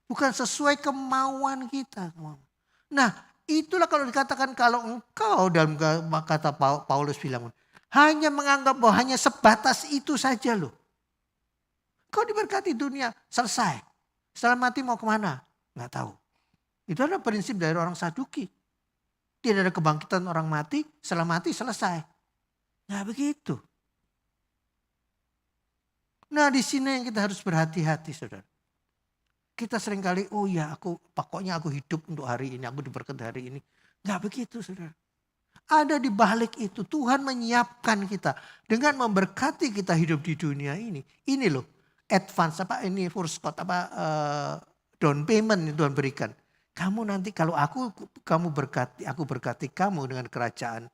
Bukan sesuai kemauan kita. Nah itulah kalau dikatakan kalau engkau dalam kata Paulus bilang. Hanya menganggap bahwa hanya sebatas itu saja loh. Kau diberkati dunia selesai. Setelah mati mau kemana? Nggak tahu. Itu adalah prinsip dari orang Saduki. Tidak ada kebangkitan orang mati, setelah mati selesai. Nah begitu. Nah di sini yang kita harus berhati-hati saudara. Kita seringkali, oh ya pokoknya aku hidup untuk hari ini, aku diberkati hari ini. Nggak begitu saudara. Ada di balik itu Tuhan menyiapkan kita dengan memberkati kita hidup di dunia ini. Ini loh advance first cost down payment yang Tuhan berikan. Kamu nanti kalau aku berkati kamu dengan kerajaan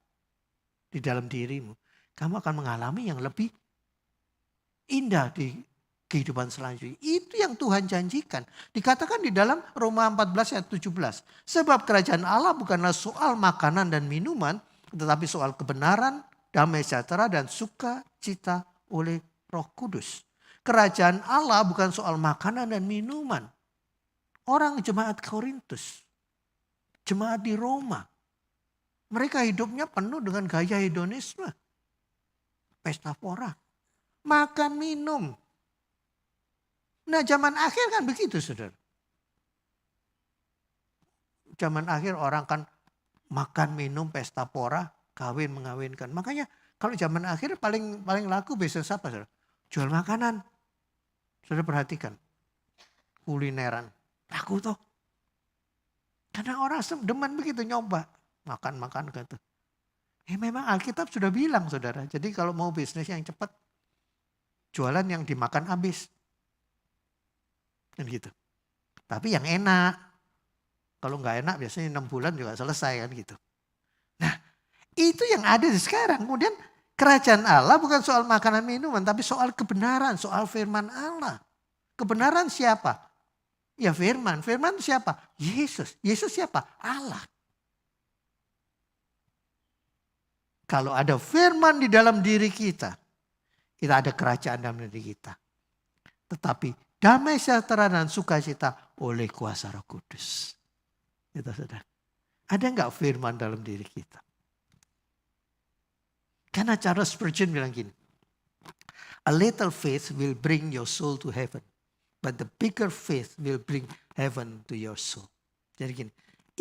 di dalam dirimu. Kamu akan mengalami yang lebih indah di kehidupan selanjutnya. Itu yang Tuhan janjikan. Dikatakan di dalam Roma 14 ayat 17. Sebab kerajaan Allah bukanlah soal makanan dan minuman. Tetapi soal kebenaran, damai sejahtera dan sukacita oleh Roh Kudus. Kerajaan Allah bukan soal makanan dan minuman. Orang jemaat Korintus, jemaat di Roma, mereka hidupnya penuh dengan gaya hedonisme. Pesta pora, makan minum. Nah zaman akhir kan begitu saudara. Zaman akhir orang kan makan minum pesta pora, kawin mengawinkan. Makanya kalau zaman akhir paling laku bisnis apa saudara? Jual makanan. Saudara perhatikan. Kulineran. Laku toh. Karena orang demen begitu nyoba. Makan gitu. Memang Alkitab sudah bilang saudara. Jadi kalau mau bisnis yang cepat. Jualan yang dimakan habis. Dan gitu. Tapi yang enak. Kalau nggak enak biasanya 6 bulan juga selesai kan gitu. Nah itu yang ada sekarang. Kemudian kerajaan Allah bukan soal makanan minuman. Tapi soal kebenaran. Soal firman Allah. Kebenaran siapa? Ya firman. Firman siapa? Yesus. Yesus siapa? Allah. Kalau ada firman di dalam diri kita. Kita ada kerajaan dalam diri kita. Tetapi damai sejahtera dan sukacita oleh kuasa Roh Kudus. Itu saudara. Ada enggak firman dalam diri kita? Karena Charles Spurgeon bilang gini. A little faith will bring your soul to heaven. But the bigger faith will bring heaven to your soul. Jadi gini.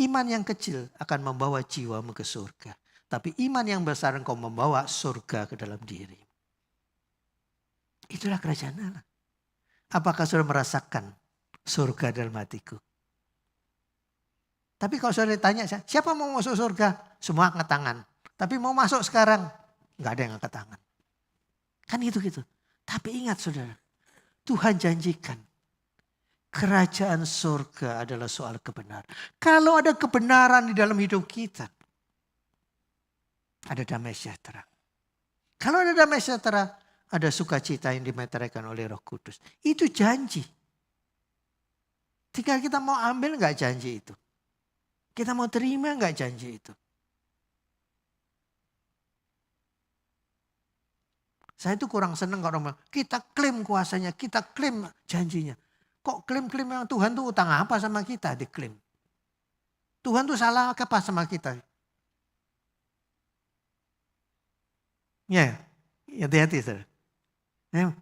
Iman yang kecil akan membawa jiwamu ke surga. Tapi iman yang besar engkau membawa surga ke dalam diri. Itulah kerajaan Allah. Apakah saudara merasakan surga dalam hatiku? Tapi kalau saudara ditanya, siapa mau masuk surga? Semua angkat tangan. Tapi mau masuk sekarang? Enggak ada yang angkat tangan. Kan gitu-gitu. Tapi ingat saudara, Tuhan janjikan. Kerajaan surga adalah soal kebenaran. Kalau ada kebenaran di dalam hidup kita, ada damai sejahtera. Kalau ada damai sejahtera, ada sukacita yang dimeteraikan oleh Roh Kudus. Itu janji. Tinggal kita mau ambil enggak janji itu. Kita mau terima enggak janji itu. Saya itu kurang senang kalau orang bilang, kita klaim kuasanya, kita klaim janjinya. Kok klaim-klaim yang Tuhan tuh utang apa sama kita diklaim? Tuhan tuh salah apa sama kita? Ya, hati-hati saudara.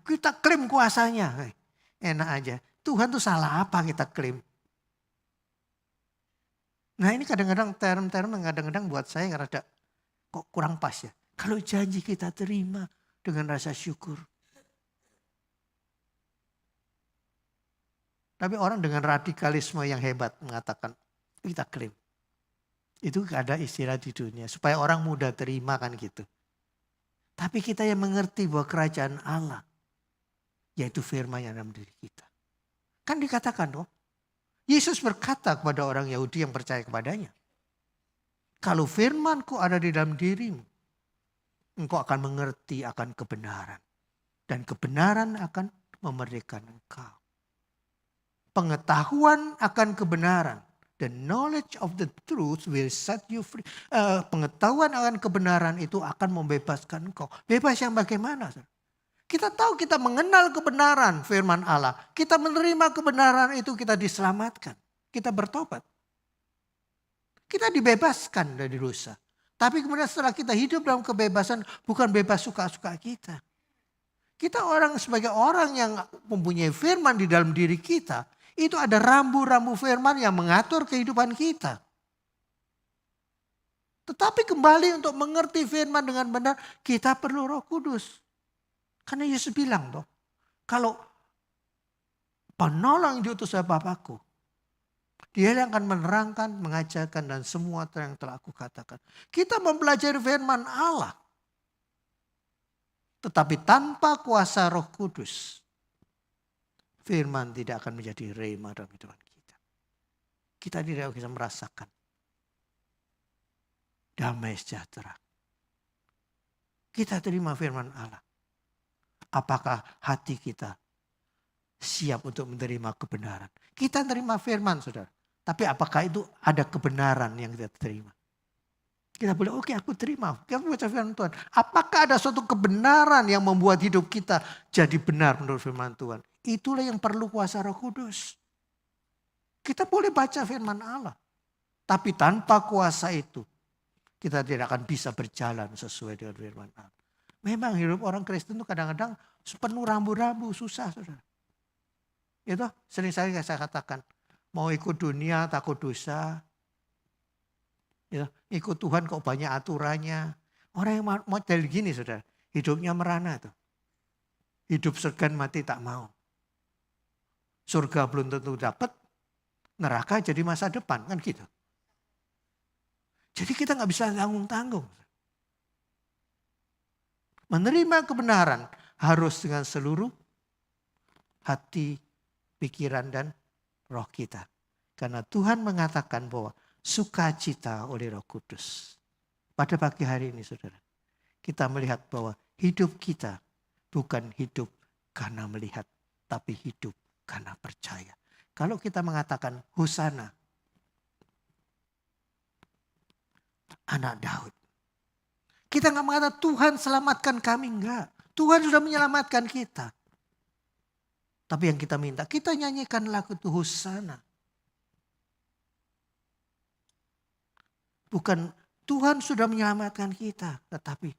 Kita klaim kuasanya. Enak aja. Tuhan tuh salah apa kita klaim? Nah ini kadang-kadang term-term yang kadang-kadang buat saya rada kok kurang pas ya. Kalau janji kita terima dengan rasa syukur. Tapi orang dengan radikalisme yang hebat mengatakan kita klaim. Itu ada istilah di dunia supaya orang mudah terima kan gitu. Tapi kita yang mengerti bahwa kerajaan Allah yaitu firman yang dalam diri kita. Kan dikatakan dong. Yesus berkata kepada orang Yahudi yang percaya kepadanya. Kalau firmanku ada di dalam dirimu. Engkau akan mengerti akan kebenaran. Dan kebenaran akan memerdekakan engkau. Pengetahuan akan kebenaran. The knowledge of the truth will set you free. Pengetahuan akan kebenaran itu akan membebaskan engkau. Bebas yang bagaimana? Kita tahu kita mengenal kebenaran firman Allah. Kita menerima kebenaran itu kita diselamatkan. Kita bertobat. Kita dibebaskan dari dosa. Tapi kemudian setelah kita hidup dalam kebebasan bukan bebas suka-suka kita. Kita sebagai orang yang mempunyai firman di dalam diri kita. Itu ada rambu-rambu firman yang mengatur kehidupan kita. Tetapi kembali untuk mengerti firman dengan benar, kita perlu Roh Kudus. Karena Yesus bilang toh, kalau penolong yang diutus oleh Bapakku, dia yang akan menerangkan, mengajarkan dan semua yang telah aku katakan. Kita mempelajari firman Allah. Tetapi tanpa kuasa Roh Kudus, firman tidak akan menjadi rema dalam kehidupan kita. Kita tidak bisa merasakan damai sejahtera. Kita terima firman Allah. Apakah hati kita siap untuk menerima kebenaran? Kita terima firman saudara. Tapi apakah itu ada kebenaran yang kita terima? Kita boleh, oke, aku terima. Kita baca firman Tuhan. Apakah ada suatu kebenaran yang membuat hidup kita jadi benar menurut firman Tuhan? Itulah yang perlu kuasa Roh Kudus. Kita boleh baca firman Allah. Tapi tanpa kuasa itu, kita tidak akan bisa berjalan sesuai dengan firman Allah. Memang hidup orang Kristen itu kadang-kadang penuh rambu-rambu, susah, saudara. Itu sering saya katakan, mau ikut dunia takut dosa. Ya, ikut Tuhan kok banyak aturannya. Orang yang model gini, saudara, hidupnya merana tuh. Hidup segan mati tak mau. Surga belum tentu dapat, neraka jadi masa depan, kan gitu. Jadi kita nggak bisa tanggung-tanggung. Menerima kebenaran harus dengan seluruh hati, pikiran, dan roh kita. Karena Tuhan mengatakan bahwa sukacita oleh Roh Kudus. Pada pagi hari ini, saudara, kita melihat bahwa hidup kita bukan hidup karena melihat, tapi hidup karena percaya. Kalau kita mengatakan Hosana, anak Daud. Kita nggak mengatakan Tuhan selamatkan kami, enggak. Tuhan sudah menyelamatkan kita. Tapi yang kita minta, kita nyanyikan lagu itu Hosana. Bukan Tuhan sudah menyelamatkan kita, tetapi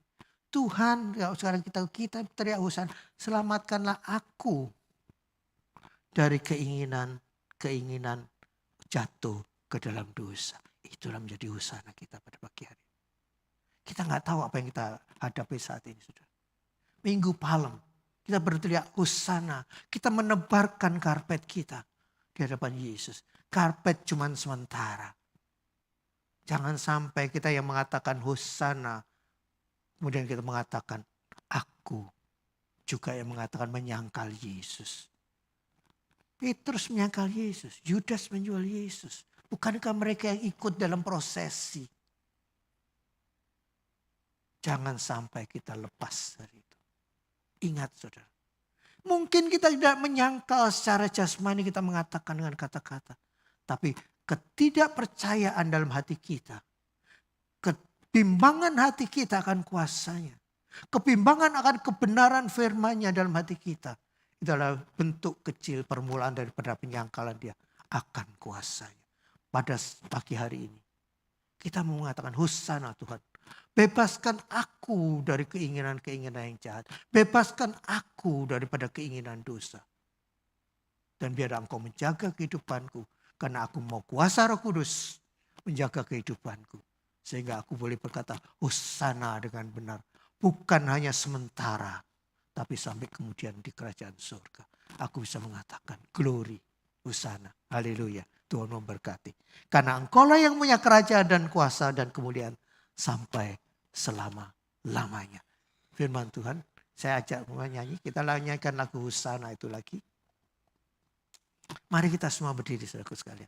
Tuhan, kalau sekarang kita teriak Hosana, selamatkanlah aku dari keinginan jatuh ke dalam dosa. Itulah menjadi Hosana kita pada pagi hari. Kita nggak tahu apa yang kita hadapi saat ini, saudara. Minggu Palem, kita berteriak Hosana. Kita menebarkan karpet kita di hadapan Yesus. Karpet cuman sementara. Jangan sampai kita yang mengatakan Hosana, kemudian kita mengatakan aku juga yang mengatakan menyangkal Yesus. Petrus menyangkal Yesus, Yudas menjual Yesus. Bukankah mereka yang ikut dalam prosesi? Jangan sampai kita lepas dari itu. Ingat, saudara. Mungkin kita tidak menyangkal secara jasmani, kita mengatakan dengan kata-kata. Tapi ketidakpercayaan dalam hati kita, kebimbangan hati kita akan kuasanya. Kebimbangan akan kebenaran firman-Nya dalam hati kita. Itu adalah bentuk kecil permulaan daripada penyangkalan dia akan kuasanya. Pada pagi hari ini, kita mau mengatakan Hosana Tuhan. Bebaskan aku dari keinginan-keinginan yang jahat. Bebaskan aku daripada keinginan dosa. Dan biar Engkau menjaga kehidupanku. Karena aku mau kuasa Roh Kudus menjaga kehidupanku. Sehingga aku boleh berkata Hosana dengan benar. Bukan hanya sementara. Tapi sampai kemudian di kerajaan surga. Aku bisa mengatakan glory, Hosana, haleluya. Tuhan memberkati. Karena Engkaulah yang punya kerajaan dan kuasa dan kemuliaan sampai selama-lamanya. Firman Tuhan, saya ajak menyanyi. Kita nyanyikan lagu Hosana itu lagi. Mari kita semua berdiri, saudaraku sekalian.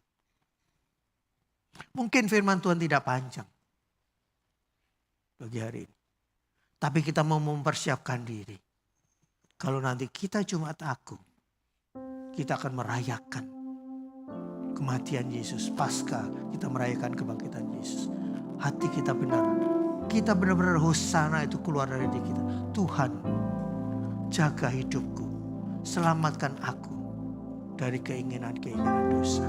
Mungkin firman Tuhan tidak panjang bagi hari ini. Tapi kita mau mempersiapkan diri. Kalau nanti kita Jumat Agung, kita akan merayakan kematian Yesus. Pasca kita merayakan kebangkitan Yesus. Hati kita benar-benar Hosana itu keluar dari diri kita. Tuhan, jaga hidupku. Selamatkan aku dari keinginan-keinginan dosa.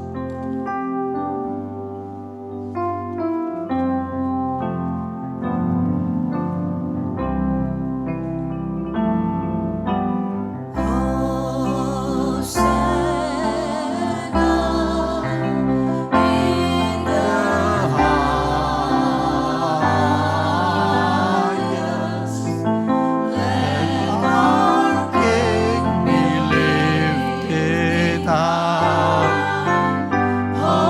Oh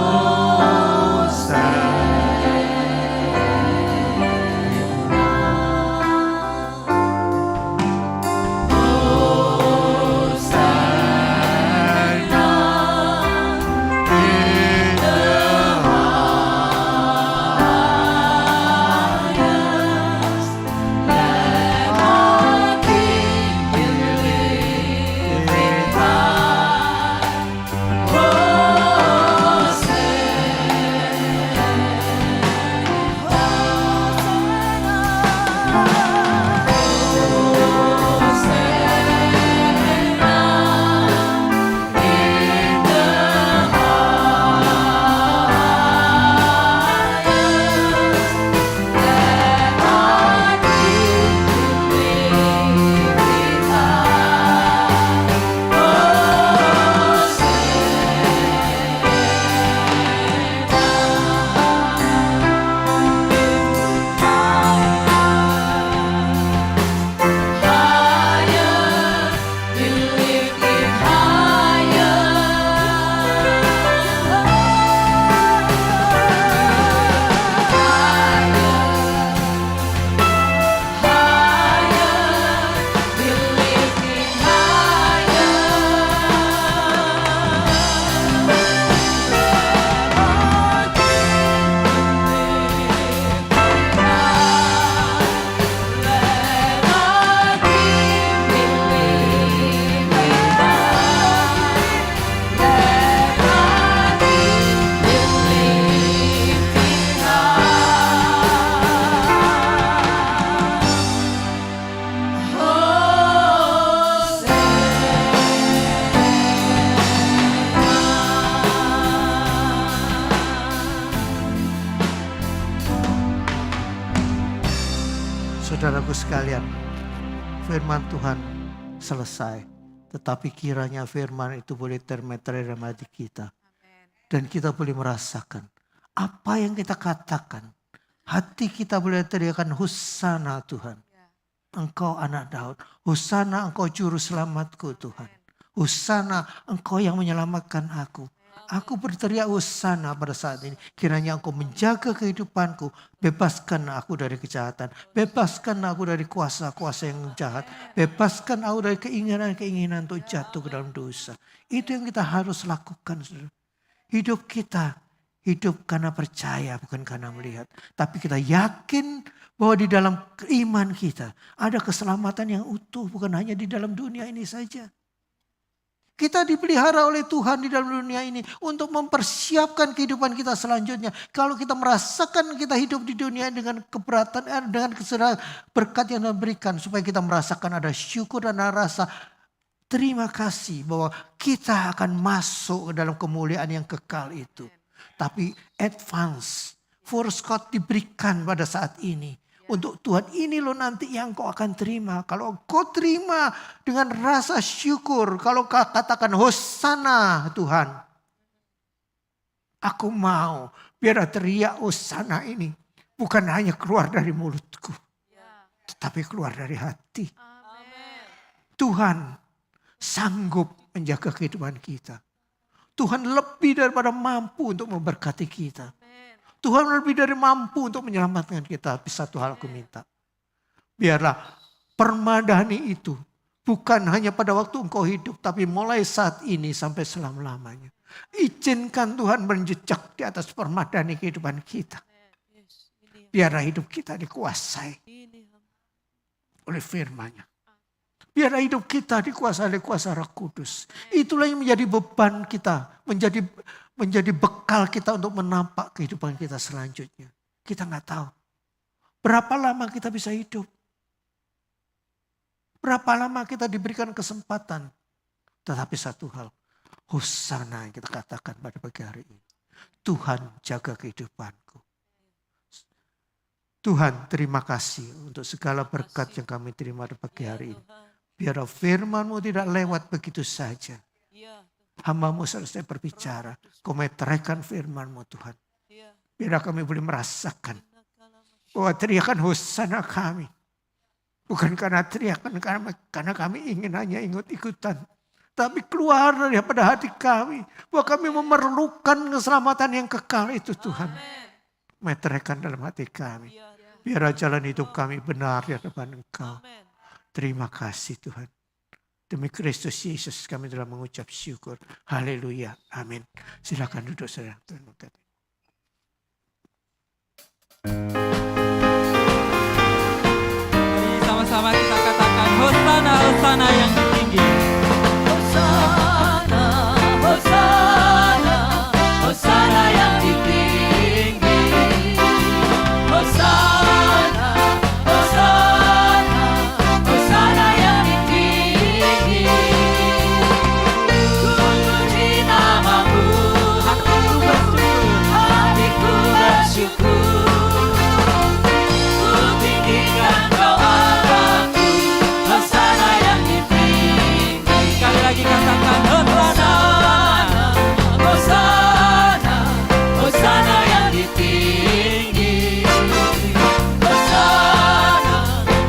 firman Tuhan selesai. Tetapi kiranya firman itu boleh termeter dalam hati kita. Dan kita boleh merasakan apa yang kita katakan. Hati kita boleh teriakan Hosana Tuhan. Engkau anak Daud. Hosana engkau juru selamatku Tuhan. Hosana engkau yang menyelamatkan aku. Aku berteriak Hosana pada saat ini. Kiranya engkau menjaga kehidupanku. Bebaskan aku dari kejahatan. Bebaskan aku dari kuasa-kuasa yang jahat. Bebaskan aku dari keinginan-keinginan untuk jatuh ke dalam dosa. Itu yang kita harus lakukan. Hidup kita. Hidup karena percaya bukan karena melihat. Tapi kita yakin bahwa di dalam iman kita ada keselamatan yang utuh. Bukan hanya di dalam dunia ini saja. Kita dipelihara oleh Tuhan di dalam dunia ini untuk mempersiapkan kehidupan kita selanjutnya. Kalau kita merasakan kita hidup di dunia dengan keberatan, dengan berkat yang diberikan. Supaya kita merasakan ada syukur dan ada rasa terima kasih bahwa kita akan masuk ke dalam kemuliaan yang kekal itu. Tapi advance, forecast diberikan pada saat ini. Untuk Tuhan ini loh nanti yang kau akan terima. Kalau kau terima dengan rasa syukur. Kalau kau katakan Hosana Tuhan. Aku mau biar teriak Hosana ini. Bukan hanya keluar dari mulutku. Tetapi keluar dari hati. Tuhan sanggup menjaga kehidupan kita. Tuhan lebih daripada mampu untuk memberkati kita. Tuhan lebih dari mampu untuk menyelamatkan kita. Tapi satu hal aku minta. Biarlah permadani itu bukan hanya pada waktu engkau hidup. Tapi mulai saat ini sampai selama-lamanya. Izinkan Tuhan menjejak di atas permadani kehidupan kita. Biarlah hidup kita dikuasai oleh firman-Nya. Biarlah hidup kita dikuasai oleh kuasa Roh Kudus. Itulah yang menjadi beban kita. Menjadi bekal kita untuk menampak kehidupan kita selanjutnya. Kita nggak tahu. Berapa lama kita bisa hidup. Berapa lama kita diberikan kesempatan. Tetapi satu hal. Hosana yang kita katakan pada pagi hari ini. Tuhan jaga kehidupanku. Tuhan terima kasih untuk segala berkat yang kami terima pada pagi hari ini. Biar firman-Mu tidak lewat begitu saja. Hamba-Mu selesai berbicara. Kau meteraikan firman-Mu Tuhan. Biar kami boleh merasakan bahwa teriakan Hosana kami. Bukan karena teriakan karena kami ingin hanya ikut-ikutan. Tapi keluar daripada hati kami. Bahwa kami memerlukan keselamatan yang kekal itu Tuhan. Meteraikan dalam hati kami. Biar jalan hidup kami benar di hadapan Engkau. Terima kasih Tuhan. Demi Kristus Yesus kami telah mengucap syukur. Haleluya. Amin. Silakan duduk saudara. Terima kasih. Mari sama-sama kita katakan Hosana, Hosana yang tinggi. Hosana, Hosana, Hosana yang tinggi. Hosana, Hosana, Hosana yang tinggi. Ku puji nama-Mu, hatiku bersyukur. Ku tinggikan Kau Allahku, Hosana yang tinggi. Sekali lagi katakan Hosana. Hosana, Hosana yang tinggi. Hosana,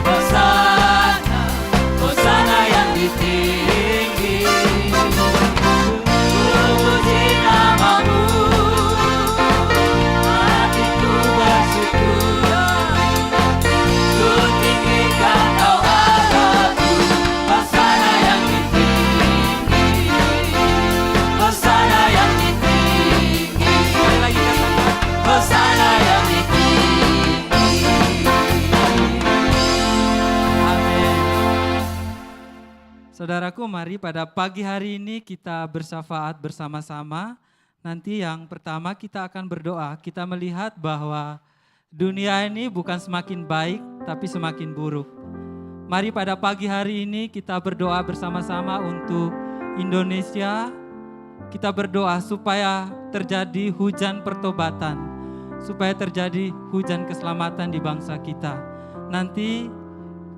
Hosana, Hosana yang tinggi. Ku puji nama-Mu, hatiku bersyukur. Ku tinggikan Kau Allahku, Hosana yang tinggi. Hosana yang tinggi. Sekali lagi katakan Hosana yang tinggi. Amin. Saudaraku, mari pada pagi hari ini kita bersyafaat bersama-sama. Nanti yang pertama kita akan berdoa. Kita melihat bahwa dunia ini bukan semakin baik, tapi semakin buruk. Mari pada pagi hari ini kita berdoa bersama-sama untuk Indonesia. Kita berdoa supaya terjadi hujan pertobatan, supaya terjadi hujan keselamatan di bangsa kita. Nanti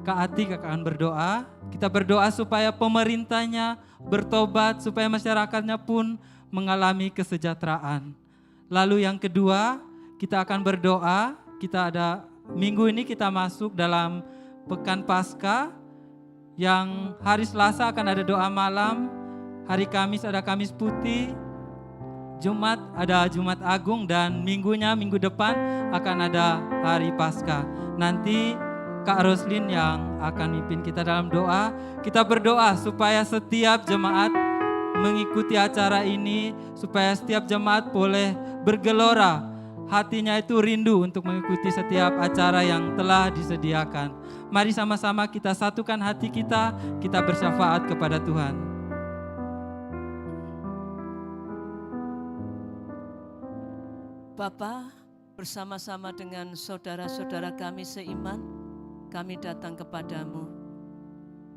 Kak Atik akan berdoa. Kita berdoa supaya pemerintahnya bertobat, supaya masyarakatnya pun mengalami kesejahteraan. Lalu yang kedua, kita akan berdoa. Kita ada minggu ini kita masuk dalam Pekan Paskah, yang hari Selasa akan ada doa malam, hari Kamis ada Kamis Putih, Jumat ada Jumat Agung, dan minggu depan akan ada hari Paskah. Nanti Kak Roslin yang akan mimpin kita dalam doa. Kita berdoa supaya setiap jemaat mengikuti acara ini, supaya setiap jemaat boleh bergelora, hatinya itu rindu untuk mengikuti setiap acara yang telah disediakan. Mari sama-sama kita satukan hati kita bersyafaat kepada Tuhan. Bapa, bersama-sama dengan saudara-saudara kami seiman, kami datang kepadamu,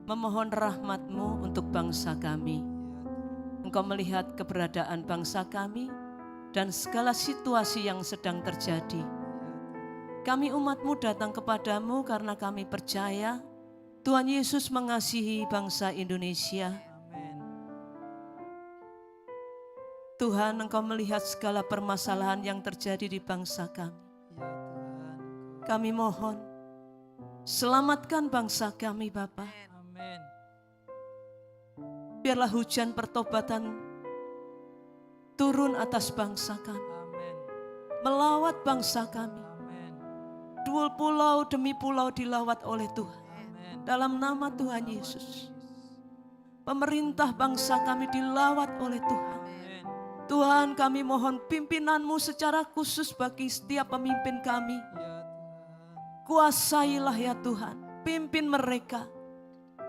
memohon rahmat-Mu untuk bangsa kami. Engkau melihat keberadaan bangsa kami dan segala situasi yang sedang terjadi. Kami umat-Mu datang kepadamu karena kami percaya Tuhan Yesus mengasihi bangsa Indonesia. Tuhan, Engkau melihat segala permasalahan yang terjadi di bangsa kami. Kami mohon, selamatkan bangsa kami, Bapa. Amin. Biarlah hujan pertobatan turun atas bangsa kami, Amin. melawat bangsa kami. Amin. Pulau demi pulau dilawat oleh Tuhan. Amin. Dalam nama Tuhan Yesus. Pemerintah bangsa kami dilawat oleh Tuhan. Amin. Tuhan, kami mohon pimpinan-Mu secara khusus bagi setiap pemimpin kami. Ya Tuhan. Kuasailah ya Tuhan, pimpin mereka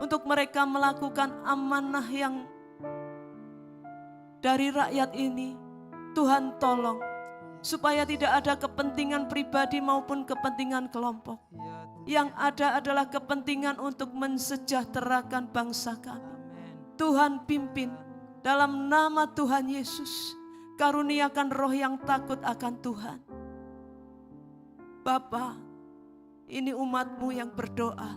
untuk mereka melakukan amanah yang dari rakyat ini. Tuhan tolong supaya tidak ada kepentingan pribadi maupun kepentingan kelompok. Ya Tuhan. Yang ada adalah kepentingan untuk mensejahterakan bangsa kami. Amin. Tuhan pimpin dalam nama Tuhan Yesus. Karuniakan roh yang takut akan Tuhan. Bapa, ini umat-Mu yang berdoa.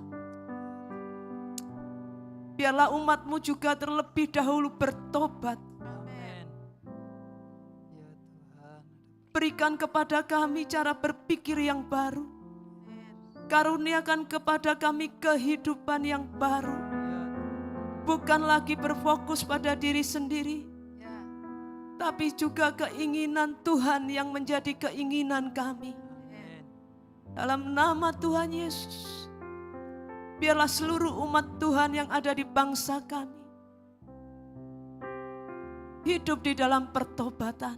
Biarlah umat-Mu juga terlebih dahulu bertobat. Amin. Ya Tuhan. Berikan kepada kami cara berpikir yang baru. Karuniakan kepada kami kehidupan yang baru. Bukan lagi berfokus pada diri sendiri, tapi juga keinginan Tuhan yang menjadi keinginan kami. Dalam nama Tuhan Yesus, biarlah seluruh umat Tuhan yang ada di bangsa kami hidup di dalam pertobatan.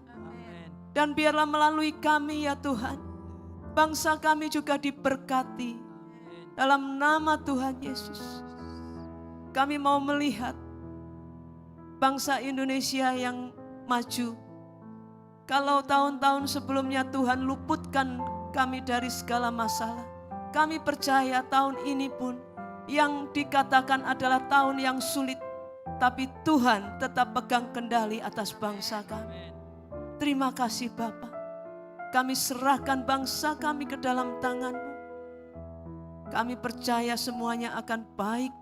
Dan biarlah melalui kami ya Tuhan, bangsa kami juga diberkati. Dalam nama Tuhan Yesus, kami mau melihat bangsa Indonesia yang maju. Kalau tahun-tahun sebelumnya Tuhan luputkan kami dari segala masalah, kami percaya tahun ini pun yang dikatakan adalah tahun yang sulit, tapi Tuhan tetap pegang kendali atas bangsa kami. Terima kasih Bapa. Kami serahkan bangsa kami ke dalam tangan-Mu. Kami percaya semuanya akan baik,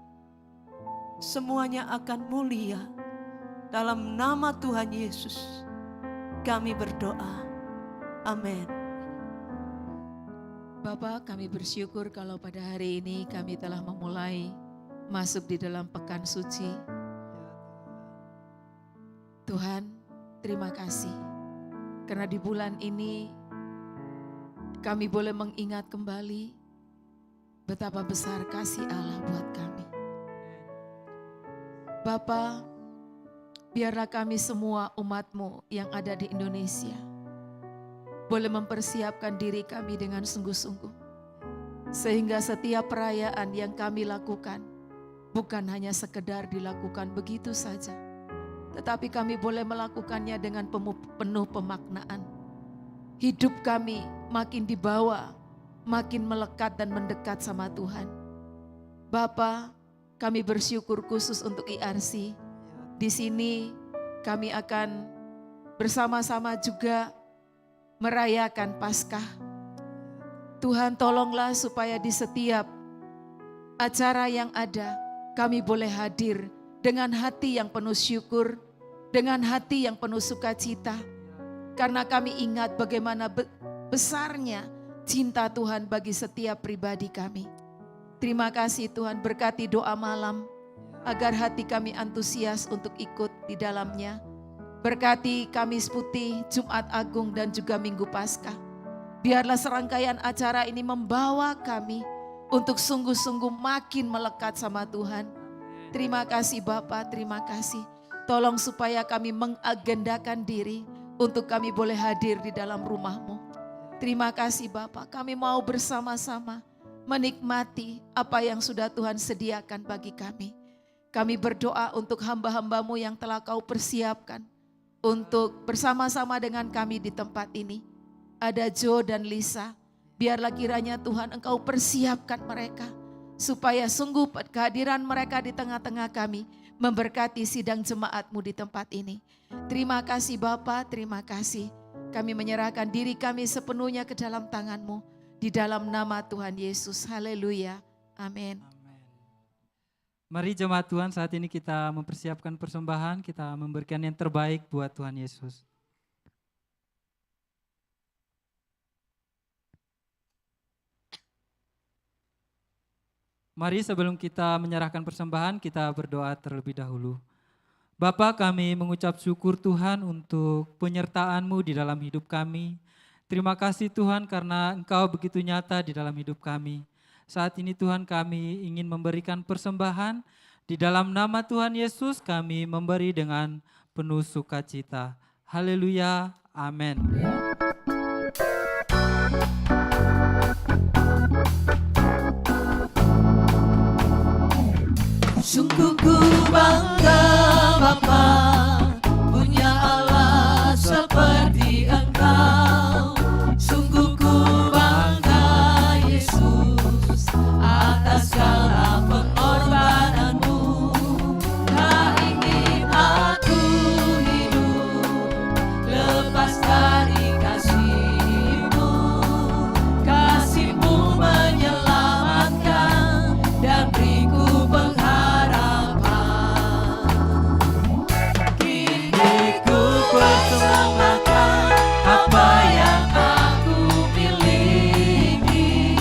semuanya akan mulia. Dalam nama Tuhan Yesus kami berdoa. Amin. Bapak, kami bersyukur kalau pada hari ini kami telah memulai masuk di dalam pekan suci. Tuhan, terima kasih. Karena di bulan ini kami boleh mengingat kembali betapa besar kasih Allah buat kami. Bapa, biarlah kami semua umat-Mu yang ada di Indonesia boleh mempersiapkan diri kami dengan sungguh-sungguh. Sehingga setiap perayaan yang kami lakukan bukan hanya sekedar dilakukan begitu saja, tetapi kami boleh melakukannya dengan penuh pemaknaan. Hidup kami makin dibawa, makin melekat dan mendekat sama Tuhan. Bapa, kami bersyukur khusus untuk IRC. Di sini kami akan bersama-sama juga merayakan Paskah. Tuhan tolonglah supaya di setiap acara yang ada, kami boleh hadir dengan hati yang penuh syukur, dengan hati yang penuh sukacita. Karena kami ingat bagaimana besarnya cinta Tuhan bagi setiap pribadi kami. Terima kasih Tuhan, berkati doa malam, agar hati kami antusias untuk ikut di dalamnya. Berkati Kamis Putih, Jumat Agung, dan juga Minggu Paskah. Biarlah serangkaian acara ini membawa kami untuk sungguh-sungguh makin melekat sama Tuhan. Terima kasih Bapa, terima kasih. Tolong supaya kami mengagendakan diri untuk kami boleh hadir di dalam rumah-Mu. Terima kasih Bapa, kami mau bersama-sama menikmati apa yang sudah Tuhan sediakan bagi kami. Kami berdoa untuk hamba-hamba-Mu yang telah Kau persiapkan untuk bersama-sama dengan kami di tempat ini. Ada Joe dan Lisa, biarlah kiranya Tuhan Engkau persiapkan mereka, supaya sungguh kehadiran mereka di tengah-tengah kami memberkati sidang jemaat-Mu di tempat ini. Terima kasih Bapa, terima kasih. Kami menyerahkan diri kami sepenuhnya ke dalam tangan-Mu, di dalam nama Tuhan Yesus. Haleluya, amin. Mari jemaat Tuhan, saat ini kita mempersiapkan persembahan, kita memberikan yang terbaik buat Tuhan Yesus. Mari sebelum kita menyerahkan persembahan, kita berdoa terlebih dahulu. Bapa, kami mengucap syukur Tuhan untuk penyertaan-Mu di dalam hidup kami. Terima kasih Tuhan karena Engkau begitu nyata di dalam hidup kami. Saat ini Tuhan, kami ingin memberikan persembahan. Di dalam nama Tuhan Yesus kami memberi dengan penuh sukacita. Haleluya, amin. Sungguh ku bangga Bapa, punya Allah seperti Engkau. Sungguh ku bangga Yesus, atas segala pengorbananmu. Tak ingin aku hidup lepas dari kasih-Mu. Kasih-Mu menyelamatkan dan beriku pengharapan. Apa yang aku miliki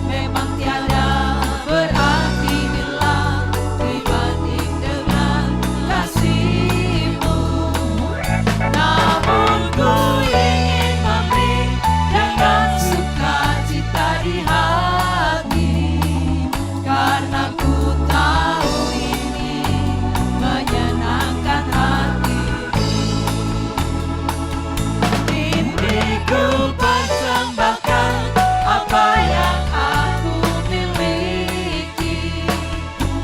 memang tiada berarti bila dibanding dengan kasih-Mu. Namun ku ingin memberi dengan sukacita di hati, karena ku tahu ini menyenangkan hati. Ku persembahkan apa yang aku miliki,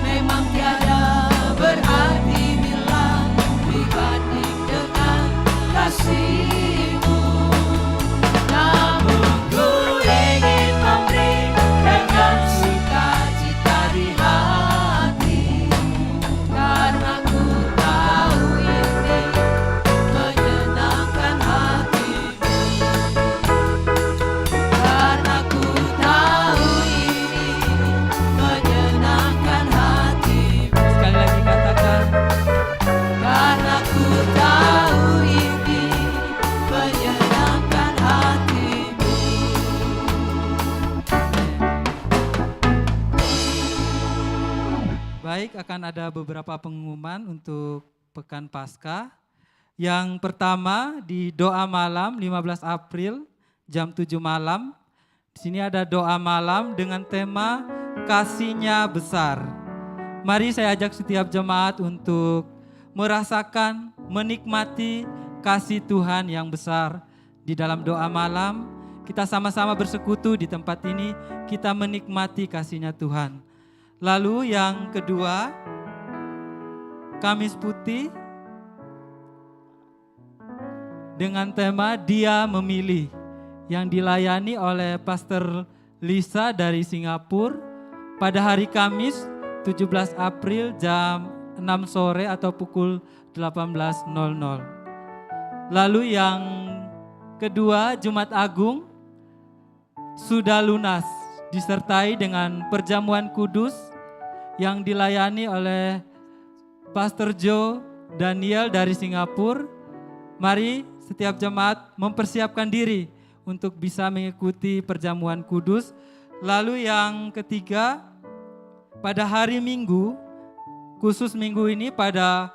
memang tiada berarti bila dibanding dengan kasih-Mu. Namun ku ingin memberi dengan sukacita di hati, karena ku tahu ini menyenangkan hati. Karena ku tahu ini menyenangkan hati-Mu. Sekali lagi katakan, Karena ku tahu ini menyenangkan hati-Mu. baik, akan ada beberapa pengumuman untuk Pekan Paskah. Yang pertama di doa malam 15 April jam 7 malam. Di sini ada doa malam dengan tema kasih-Nya besar. Mari saya ajak setiap jemaat untuk merasakan, menikmati kasih Tuhan yang besar. Di dalam doa malam, kita sama-sama bersekutu di tempat ini, kita menikmati kasih-Nya Tuhan. Lalu yang kedua, Kamis Putih dengan tema Dia Memilih, yang dilayani oleh Pastor Lisa dari Singapura pada hari Kamis 17 April jam 6 sore atau pukul 18.00. Lalu yang kedua, Jumat Agung sudah lunas disertai dengan perjamuan kudus yang dilayani oleh Pastor Joe Daniel dari Singapura. Mari setiap jemaat mempersiapkan diri untuk bisa mengikuti perjamuan kudus. Lalu yang ketiga, pada hari Minggu, khusus minggu ini pada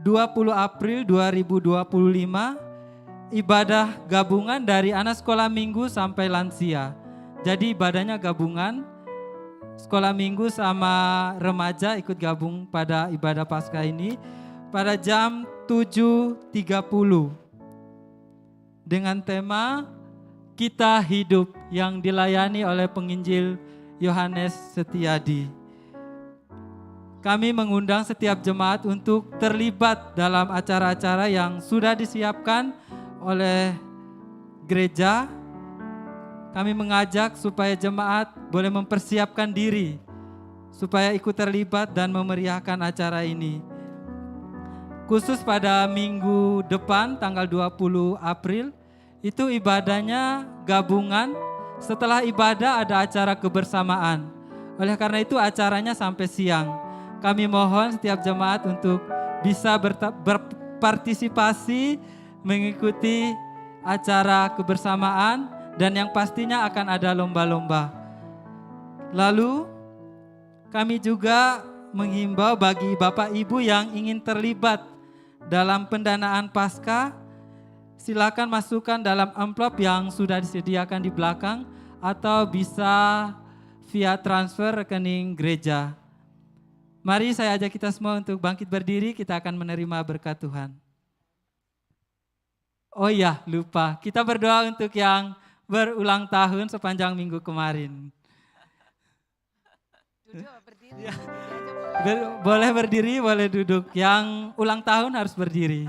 20 April 2025, ibadah gabungan dari anak sekolah minggu sampai lansia. Jadi ibadahnya gabungan, sekolah minggu sama remaja ikut gabung pada ibadah Paskah ini pada jam 7.30 dengan tema Kita Hidup yang dilayani oleh penginjil Yohanes Setiadi. Kami mengundang setiap jemaat untuk terlibat dalam acara-acara yang sudah disiapkan oleh gereja. Kami mengajak supaya jemaat boleh mempersiapkan diri supaya ikut terlibat dan memeriahkan acara ini. Khusus pada minggu depan tanggal 20 April itu ibadahnya gabungan. Setelah ibadah ada acara kebersamaan. Oleh karena itu acaranya sampai siang. Kami mohon setiap jemaat untuk bisa berpartisipasi mengikuti acara kebersamaan dan yang pastinya akan ada lomba-lomba. Lalu kami juga menghimbau bagi Bapak Ibu yang ingin terlibat dalam pendanaan Paskah, silakan masukkan dalam amplop yang sudah disediakan di belakang atau bisa via transfer rekening gereja. Mari saya ajak kita semua untuk bangkit berdiri, kita akan menerima berkat Tuhan. Oh iya, lupa. Kita berdoa untuk yang berulang tahun sepanjang minggu kemarin. Boleh berdiri, boleh duduk. Yang ulang tahun harus berdiri.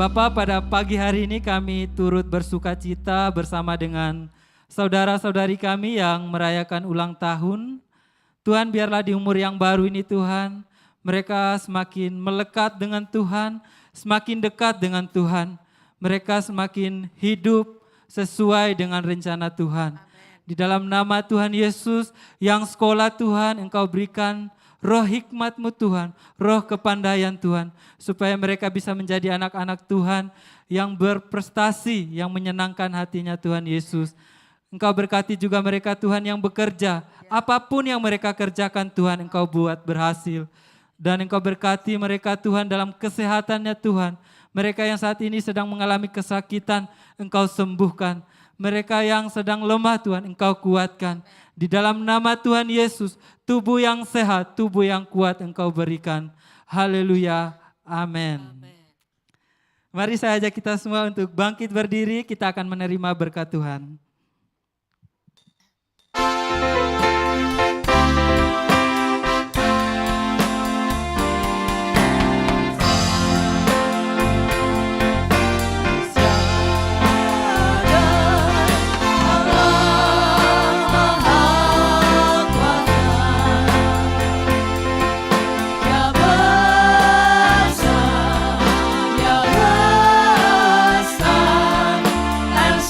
Bapak, pada pagi hari ini kami turut bersuka cita bersama dengan saudara-saudari kami yang merayakan ulang tahun. Tuhan, biarlah di umur yang baru ini Tuhan, mereka semakin melekat dengan Tuhan, semakin dekat dengan Tuhan. Mereka semakin hidup sesuai dengan rencana Tuhan. Di dalam nama Tuhan Yesus, yang sekolah Tuhan Engkau berikan roh hikmat-Mu Tuhan, roh kepandaian Tuhan, supaya mereka bisa menjadi anak-anak Tuhan yang berprestasi, yang menyenangkan hatinya Tuhan Yesus. Engkau berkati juga mereka Tuhan yang bekerja, apapun yang mereka kerjakan Tuhan Engkau buat berhasil. Dan Engkau berkati mereka Tuhan dalam kesehatannya Tuhan. Mereka yang saat ini sedang mengalami kesakitan Engkau sembuhkan. Mereka yang sedang lemah Tuhan Engkau kuatkan. Di dalam nama Tuhan Yesus, tubuh yang sehat, tubuh yang kuat Engkau berikan. Haleluya, amin. Mari saya ajak kita semua untuk bangkit berdiri, kita akan menerima berkat Tuhan. Ya besar dan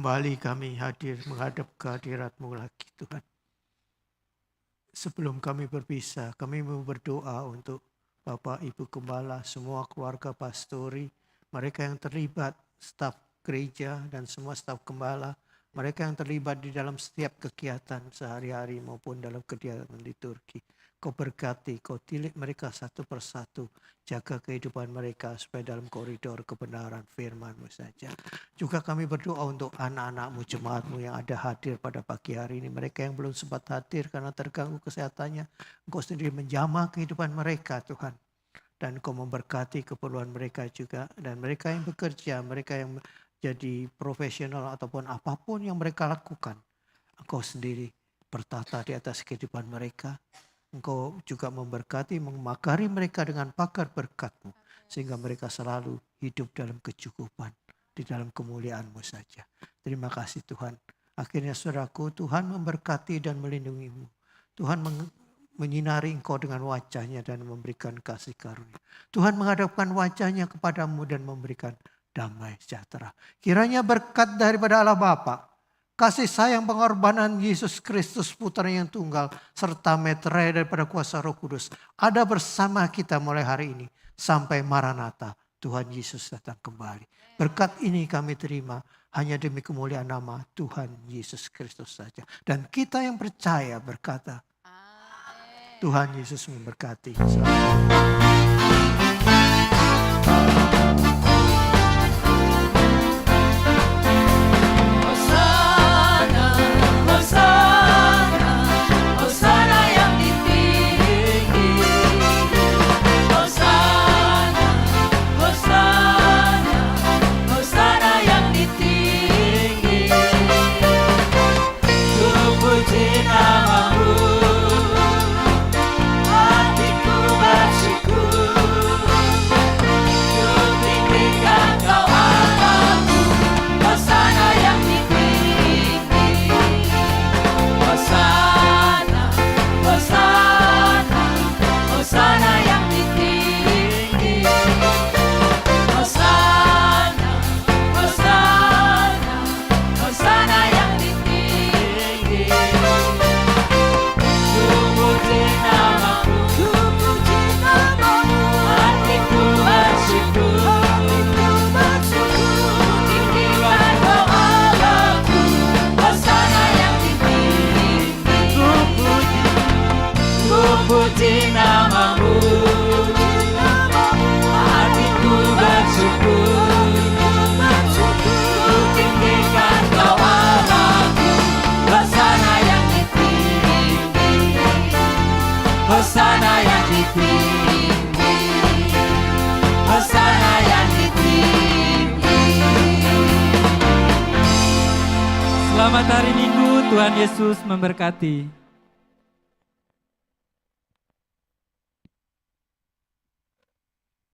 Kembali kami hadir menghadap kehadirat-Mu lagi Tuhan. Sebelum kami berpisah, kami mau berdoa untuk Bapak, Ibu Gembala, semua keluarga pastori, mereka yang terlibat, staf gereja dan semua staf gembala, mereka yang terlibat di dalam setiap kegiatan sehari-hari maupun dalam kegiatan liturgi. Kau berkati, Kau tilik mereka satu persatu. Jaga kehidupan mereka supaya dalam koridor kebenaran firman-Mu saja. Juga kami berdoa untuk anak-anak-Mu, jemaat-Mu yang ada hadir pada pagi hari ini. Mereka yang belum sempat hadir karena terganggu kesehatannya. Engkau sendiri menjamah kehidupan mereka Tuhan. Dan Kau memberkati keperluan mereka juga. Dan mereka yang bekerja, mereka yang jadi profesional ataupun apapun yang mereka lakukan. Engkau sendiri bertata di atas kehidupan mereka. Engkau juga memberkati, memakari mereka dengan pagar berkat-Mu. Sehingga mereka selalu hidup dalam kecukupan. Di dalam kemuliaan-Mu saja. Terima kasih Tuhan. Akhirnya saudaraku, Tuhan memberkati dan melindungi-Mu. Tuhan menyinari engkau dengan wajahnya dan memberikan kasih karunia. Tuhan menghadapkan wajahnya kepadamu dan memberikan damai sejahtera. Kiranya berkat daripada Allah Bapa, kasih sayang pengorbanan Yesus Kristus Putra yang tunggal, serta meterai daripada kuasa Roh Kudus ada bersama kita mulai hari ini sampai Maranatha, Tuhan Yesus datang kembali. Berkat ini kami terima hanya demi kemuliaan nama Tuhan Yesus Kristus saja. Dan kita yang percaya berkata, Tuhan Yesus memberkati. Selamat hari Minggu, Tuhan Yesus memberkati.